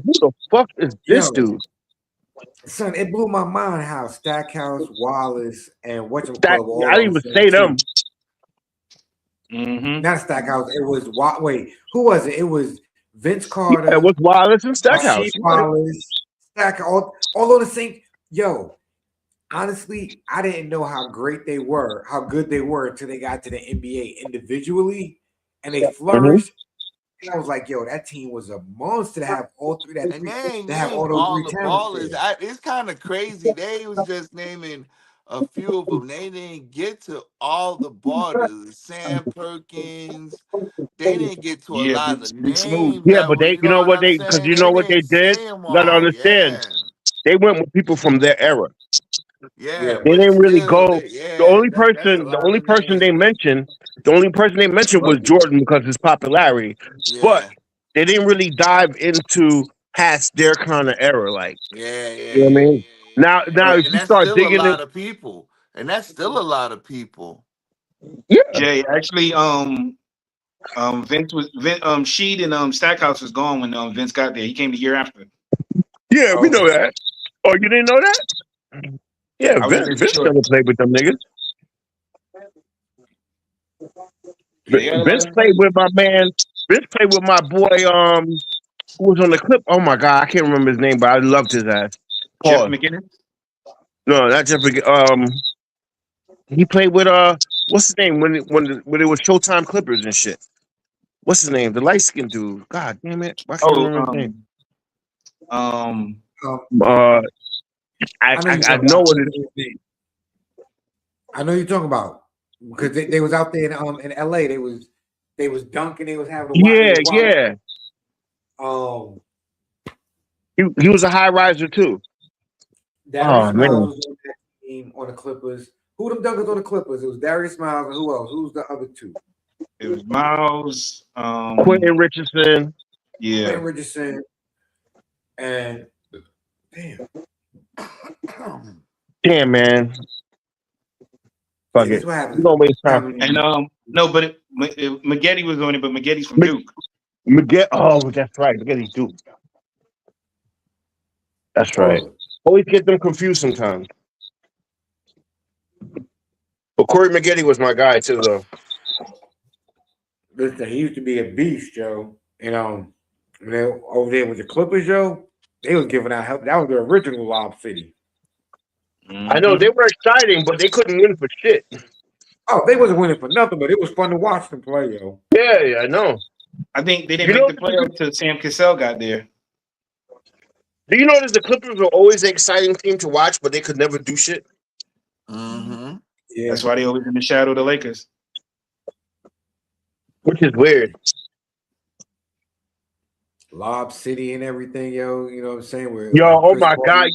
D: who the fuck is this dude?
A: Son, it blew my mind how Stackhouse, Wallace, and
D: I didn't even say them.
C: Mm-hmm.
A: Not Stackhouse. It was who was it? It was Vince Carter.
D: Yeah, it was Wallace and Stackhouse.
A: Wallace, Stackhouse, all on the same. Yo, honestly, I didn't know how great they were, how good they were until they got to the NBA individually, and they flourished. And I was like, yo, that team was a monster to have all three. Have all those three
B: ballers. It's kind of crazy. They was just naming a few of them. They didn't get to all the ballers. Sam Perkins. They didn't get to a lot of names.
D: Yeah, but you know what they did. You gotta understand. They went with people from their era.
B: Yeah,
D: they didn't really go. The only person they mentioned was Jordan because of his popularity. Yeah. But they didn't really dive into past their kind of era. Like,
B: Yeah,
D: you know what I mean? Now,
B: And,
D: if
B: and
D: you
B: that's
D: start
B: still a
D: digging it,
B: lot of people. And that's still a lot of people.
D: yeah,
C: Jay, actually, Vince was Sheed and Stackhouse was gone when Vince got there. He came the year after.
D: yeah, we know
A: Okay.
D: that. Oh, you didn't know that? Yeah,
C: I wasn't
D: Vince
C: sure.
D: never played with them niggas.
C: Yeah, they got a lot
D: Vince
C: of
D: played with my man. Vince played with my boy. Who was on the clip? Oh my god, I can't remember his name, but I loved his ass.
C: Jeff
D: Pause.
C: McKinnon.
D: No, not Jeff. He played with what's his name when it was Showtime Clippers and shit. What's his name? The light skinned dude. God damn it, I can't
C: Oh,
D: remember his name.
A: Um,
D: I
A: I know
D: I,
A: you're
D: I
A: talking
D: know
A: about.
D: what it.
A: I know you're talking about because they was out there in LA. They was dunking. They was having a wild. They
D: Yeah,
A: was wild.
D: yeah. He was a high riser too.
A: Darius
D: Oh
A: Miles
D: man,
A: was on that team on the Clippers. Who them dunkers on the Clippers? It was Darius Miles and who else? Who's the other two?
C: it was Miles.
D: Quentin Richardson.
C: Yeah.
A: Quentin Richardson and damn.
D: Damn man. Fuck
A: That's
D: it.
A: what happened.
D: You don't waste time.
C: And no, but Maggette was on it, but Maggetti's from Duke.
D: Miguel. Oh, that's right. Miguel Duke. That's right.
A: Oh,
D: Always get them confused sometimes. But Corey Maggette was my guy too, though.
A: listen, he used to be a beast, Joe. When they over there with the Clippers, Joe, they was giving out help. That was the original Lob City.
D: I know they were exciting, but they couldn't win for shit.
A: Oh, they wasn't winning for nothing, but it was fun to watch them play, yo.
D: Yeah, I know.
C: I think they didn't make the playoffs until Sam Cassell got there.
D: Do you notice the Clippers were always an exciting team to watch, but they could never do shit?
B: Mm-hmm.
A: Yeah,
C: That's why they always in the shadow of the Lakers.
D: Which is weird.
A: Lob City and everything, yo. You know what I'm saying? Where
D: Yo, oh
A: Chris
D: my
A: Paul-
D: God,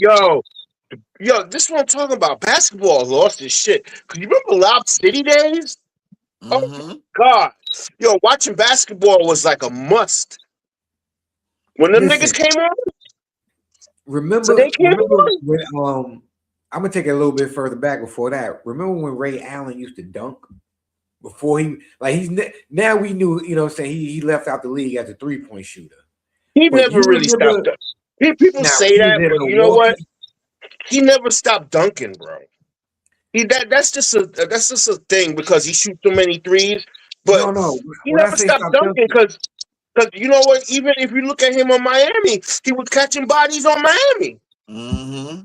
D: yo, this is what I'm talking about. Basketball lost its shit. Cause you remember Lob City days? Oh my God, yo, watching basketball was like a must. When them
A: Listen,
D: niggas came on,
A: remember
D: they came
A: when I'm gonna take it a little bit further back before that. Remember when Ray Allen used to dunk? Before now we knew, you know what I'm saying, he left out the league as a 3-point shooter.
D: he
A: But
D: never
A: you
D: really
A: remember-
D: stopped. People
A: Now,
D: say
A: he was
D: that,
A: in
D: but you know what?
A: Milwaukee.
D: He never stopped dunking, bro. That's just a thing because he shoots so many threes. But
A: No.
D: he
A: When I
D: never
A: say
D: stopped
A: stop
D: dunking because you know what? Even if you look at him on Miami, he was catching bodies on Miami.
B: Mm-hmm.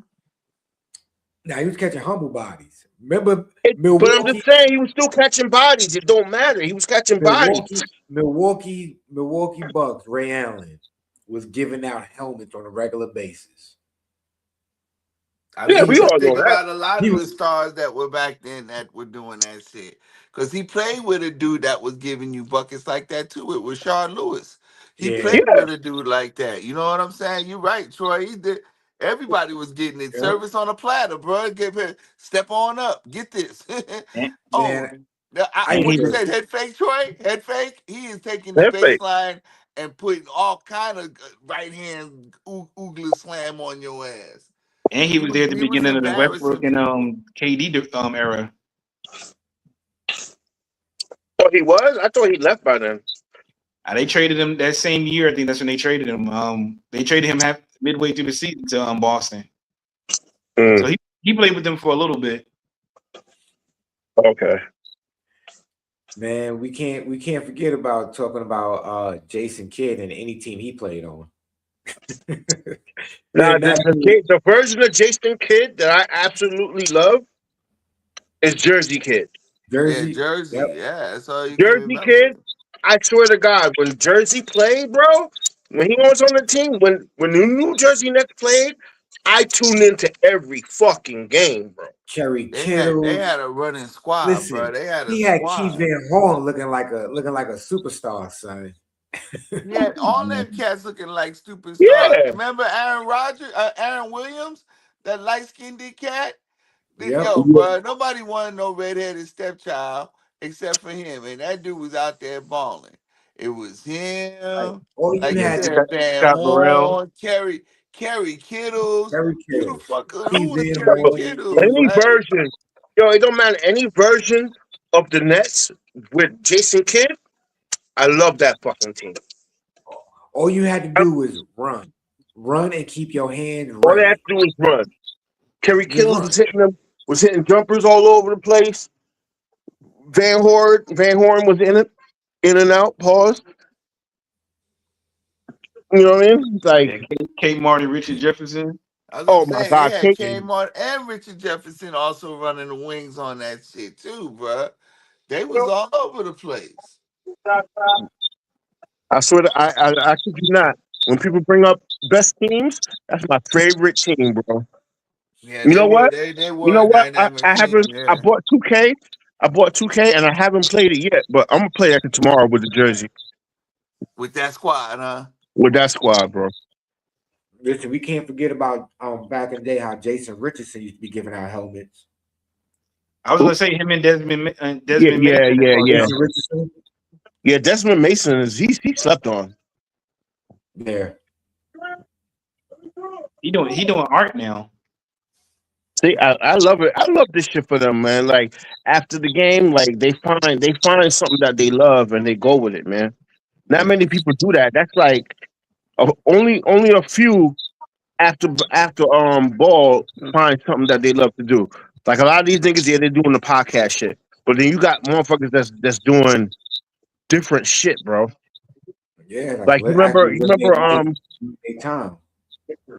A: Now he was catching humble bodies. Remember
D: But I'm
A: Milwaukee?
D: just saying he was still catching bodies. It don't matter. He was catching bodies.
A: Milwaukee Bucks. Ray Allen was giving out helmets on a regular basis.
B: I mean,
D: Yeah, we
B: just
D: all know
B: think
D: that.
B: about a lot of the stars that were back then that were doing that shit. Because he played with a dude that was giving you buckets like that too. It was Sean Lewis. He played with a dude like that. You know what I'm saying? You're right, Troy. He did. Everybody was getting it.
A: Yep.
B: Service on a platter, bro. Step on up. Get this.
A: Man,
B: What you said, head fake, Troy? Head fake? He is taking the
D: Head fake.
B: baseline and putting all kind of right hand oogla slam on your ass.
C: And he was there at the beginning of the Westbrook and KD era.
D: Oh, he was? I thought he left by then.
C: They traded him that same year. I think that's when they traded him. They traded him midway through the season to Boston. So he played with them for a little bit.
D: Okay.
A: Man, we can't forget about talking about Jason Kidd and any team he played on.
D: Now, the version of Jason Kidd that I absolutely love is Jersey Kid.
B: Jersey.
A: Yep.
B: Yeah, that's all you
D: Jersey
B: can
D: Kid. I swear to God, when Jersey played, bro, when he was on the team, when the New Jersey Nets played, I tuned into every fucking game, bro.
A: Cherry Kittle.
B: They had a running squad,
A: Listen,
B: bro. They had a
A: he had
B: squad.
A: Keith Van Horn looking like a superstar, son.
B: Yeah, all them cats looking like superstars.
D: Yeah.
B: Remember Aaron Williams, that light-skinned cat?
A: Yep.
B: Yo, bro, nobody wanted no redheaded stepchild except for him, and that dude was out there balling. It was him.
A: All you
B: Like you
A: had to
B: said, Van
C: Scott Burrell.
B: Horn, Kerry Kittles.
A: Terry
B: Who the
A: Kittles,
B: fuck? Who
A: Steve
B: was
A: Van
B: Kerry
A: Horn,
B: Kittles?
A: Steve.
D: Any
B: Right?
D: version, yo, it don't matter. Any version of the Nets with Jason Kidd, I love that fucking team.
A: All you had to do was run and keep your hands
D: All they had
A: ready.
D: to do was run. Kerry
A: Just
D: Kittles
A: run.
D: was hitting jumpers all over the place. Van Horn was in and out. Pause. You know what I mean? Like,
C: Yeah, Kate Martin, Richard Jefferson.
B: I was gonna
D: oh my
B: say they
D: God,
B: had
D: Kate.
B: Kmart and Richard Jefferson also running the wings on that shit too, bruh. They was all over the place.
D: I swear to I kid you not. When people bring up best teams, that's my favorite team, bro.
B: Yeah,
D: You know what?
B: they
D: You
B: were
D: know
B: a
D: what?
B: dynamic
D: I
B: team.
D: haven't. I
B: Yeah.
D: bought 2K. I bought 2K and I haven't played it yet. But I'm gonna play that tomorrow with the jersey
B: With that squad, huh?
D: with that squad, bro.
A: Listen, we can't forget about back in the day how Jason Richardson used to be giving out helmets.
C: I was gonna say him and Desmond
D: Yeah,
C: Mason.
D: yeah, yeah, yeah.
A: Jason Richardson.
D: Yeah, Desmond Mason is he slept on.
A: Yeah.
C: He doing art now.
D: See, I love it. I love this shit for them, man. Like after the game, like they find something that they love and they go with it, man. Not
A: Yeah.
D: many people do that. That's like only a few after ball find something that they love to do. Like a lot of these niggas, yeah, they're doing the podcast shit. But then you got motherfuckers that's doing different shit, bro.
A: Yeah, like
D: Like you remember
A: make time.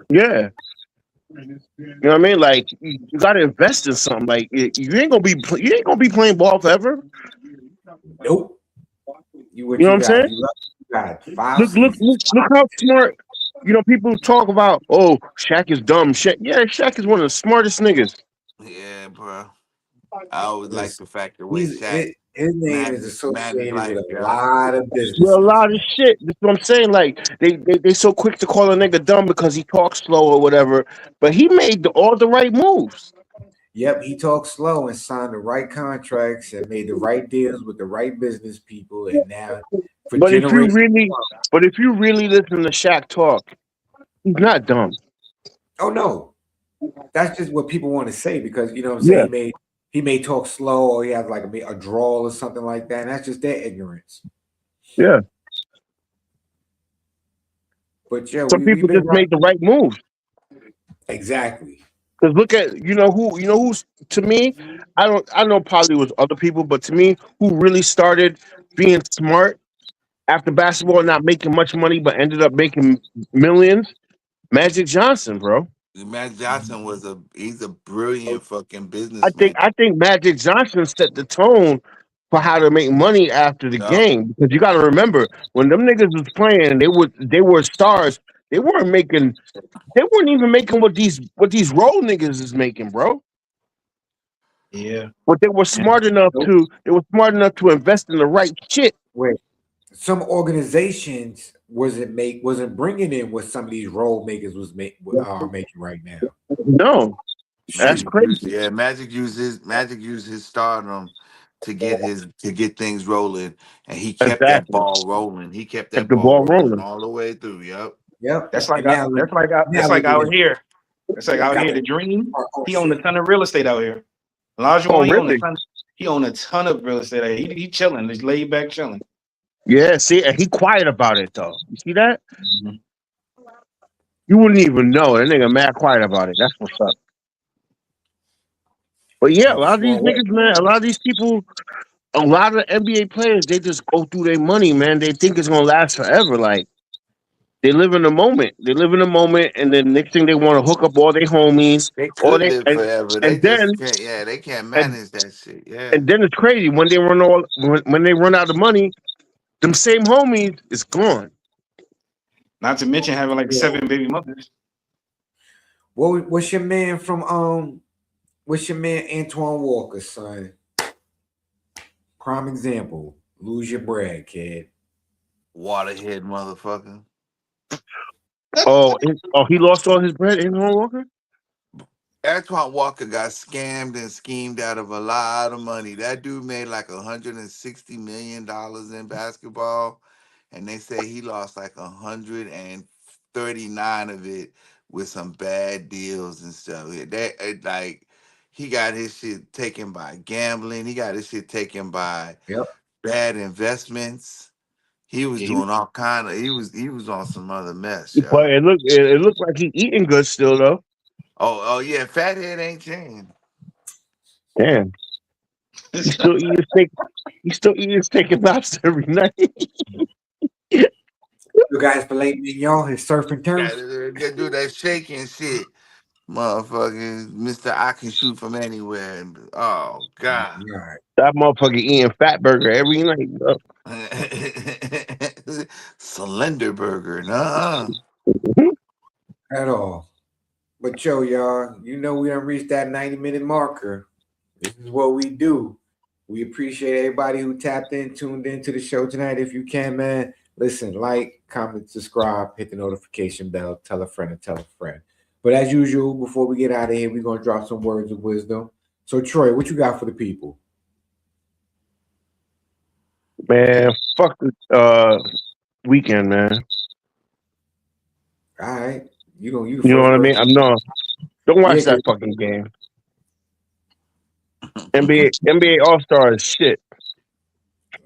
D: yeah. You know what I mean? Like you gotta invest in something. Like you ain't gonna be playing ball forever.
A: Nope.
D: You know what I'm saying?
A: You got 5
D: Look
A: seasons.
D: how smart. You know, people talk about, oh, Shaq is dumb. Shaq is one of the smartest niggas.
B: Yeah, bro. I always like
A: Because
B: the fact the way Shaq
A: his name is
B: managed
A: associated with
B: life,
A: a
B: yo.
A: lot of
D: Well, a
A: businesses.
D: lot of shit. That's what I'm saying. Like they so quick to call a nigga dumb because he talks slow or whatever. But he made all the right moves.
A: Yep, he talked slow and signed the right contracts and made the right deals with the right business people. And now, for
D: But if you
A: generations,
D: really listen to Shaq talk, he's not dumb.
A: oh no, that's just what people want to say because you know what I'm
D: Yeah.
A: saying. He may talk slow or he has like a drawl or something like that. And that's just their ignorance.
D: Yeah.
A: But yeah,
D: Some people just make the right moves.
A: Exactly.
D: Because look at who's to me, I know probably was other people, but to me, who really started being smart after basketball, not making much money, but ended up making millions, Magic Johnson, bro.
B: Matt Johnson he's a brilliant fucking
D: I
B: businessman.
D: think Magic Johnson set the tone for how to make money after the
B: Yup.
D: game. Because you gotta remember, when them niggas was playing, they were stars, they weren't even making what these role niggas is making, bro.
C: Yeah.
D: But they were smart enough to invest in the right shit.
A: Wait, some organizations wasn't bringing in what some of these role makers are making right now.
D: No, that's
B: Magic
D: crazy.
B: Magic used his stardom to get things rolling, and he kept that
D: Exactly.
B: ball rolling. He kept
D: Kept
B: that
D: the
B: ball
D: ball
B: rolling
D: rolling.
B: all the way through. Yep.
A: Yep.
C: That's like
A: And now look at
C: out
A: this
C: here. That's like out here. The Dream. He owned a ton of real estate out here. Elijah,
D: Oh,
C: he owned a
D: really?
C: ton. He owned a ton of real estate out here. He chilling. He's laid back chilling.
D: Yeah, see, and he quiet about it though. You see that?
C: Mm-hmm.
D: You wouldn't even know. That nigga mad quiet about it. That's what's up. But yeah, a lot of these niggas, man, a lot of these people, a lot of NBA players, they just go through their money, man. They think it's gonna last forever. Like they live in the moment. They live in the moment, and then next thing they want to hook up all their homies,
B: They
D: or
B: could live forever. They
D: and then
B: just can't. Yeah, they can't
D: and
B: manage that shit. Yeah.
D: and then it's crazy when they when they run out of money, them same homies is gone.
C: Not to mention having like 7 baby mothers.
A: What's your man Antoine Walker, son? Prime example. Lose your bread, kid.
B: Waterhead motherfucker.
D: He lost all his bread in Walker?
B: Antoine Walker got scammed and schemed out of a lot of money. That dude made like $160 million in basketball, and they say he lost like 139 of it with some bad deals and stuff. Like he got his shit taken by gambling. He got his shit taken by
A: Yep.
B: bad investments. He was
C: Yeah,
B: doing all kind of. He was on some other mess,
D: But
B: yo.
D: it looked like he eating good still though.
B: Oh yeah, fathead ain't changed.
D: Damn, he still eating steak. He still eating steak and lobster every night.
A: You guys filet mignon, his surf and
B: Got
A: turf.
B: to do that shaking shit, motherfucker. Mister, I can shoot from anywhere. Oh God.
A: All right.
D: That motherfucker eating fat burger every night, bro.
B: Slender burger, nah.
A: At all. But yo, y'all, you know we done reached that 90-minute marker. This is what we do. We appreciate everybody who tapped in, tuned into the show tonight. If you can, man, listen, like, comment, subscribe, hit the notification bell, tell a friend and tell a friend. But as usual, before we get out of here, we're gonna drop some words of wisdom. So Troy, what you got for the people?
D: Man, fuck the weekend, man.
A: All right. You the
D: You know
A: first
D: what I mean?
A: person.
D: Don't watch
A: Yeah,
D: that fucking game. NBA All Star is shit.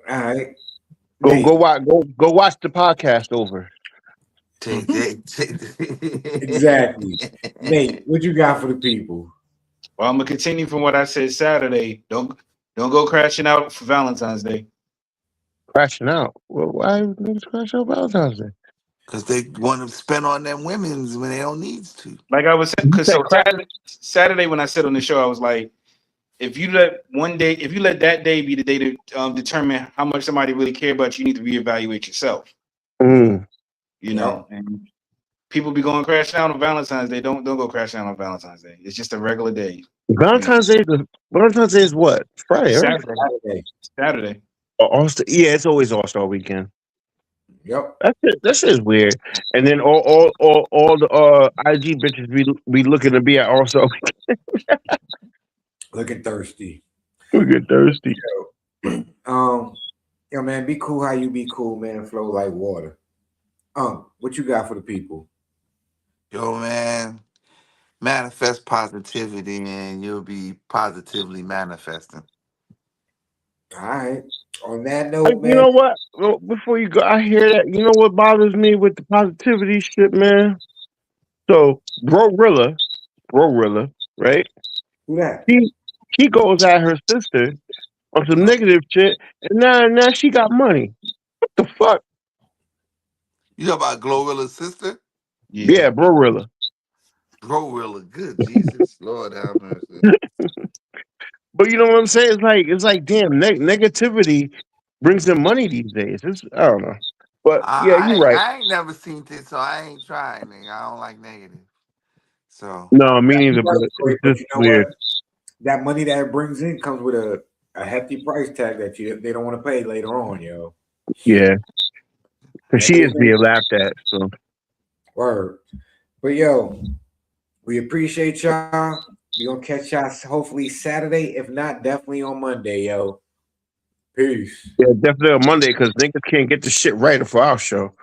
A: all right.
D: Go
A: Nate.
D: watch the podcast over.
A: Exactly. Nate, what you got for the people?
C: Well, I'm gonna continue from what I said Saturday. Don't go crashing out for Valentine's Day.
D: Crashing out. Well, why niggas crash out Valentine's Day?
B: Because they want to spend on them women's when they don't need to.
C: Like I was saying,
D: You
C: because
D: said
C: so Saturday when I said on the show, I was like, if you let that day be the day to determine how much somebody really care about you, need to reevaluate yourself.
D: Mm.
C: You know, and people be going crashing out on Valentine's Day. Don't go crashing out on Valentine's Day. It's just a regular day.
D: Valentine's Day is what? Friday, right?
C: Saturday.
D: Yeah, it's always All Star weekend.
A: Yep.
D: That shit is weird. And then all the IG bitches be looking to be at All Star weekend.
A: Looking thirsty.
D: We get thirsty.
A: Yo, man, be cool how you be cool, man. Flow like water. What you got for the people?
B: Yo, man, manifest positivity and you'll be positively manifesting.
A: All right. On that note,
D: You know what? Well, before you go, I hear that. You know what bothers me with the positivity shit, man? So, Rilla, right?
A: Who that?
D: He goes at her sister on some negative shit, and now she got money. What the fuck?
B: You know about Glorilla's sister?
D: Yeah, Rilla.
B: Glorilla, good Jesus, Lord have mercy.
D: But you know what I'm saying? It's like damn, negativity brings in money these days. I don't know. But yeah, you're right.
B: I ain't never seen this, so I ain't trying. Nigga. I don't like negative. So
D: no, me neither. But it's just
A: you know
D: weird.
A: what? That money that it brings in comes with a hefty price tag that they don't want to pay later on, yo.
D: Yeah, because she is being laughed at. So
A: word. But yo, we appreciate y'all. We gonna catch y'all hopefully Saturday, if not, definitely on Monday, yo. Peace.
D: Yeah, definitely on Monday because niggas can't get the shit right for our show.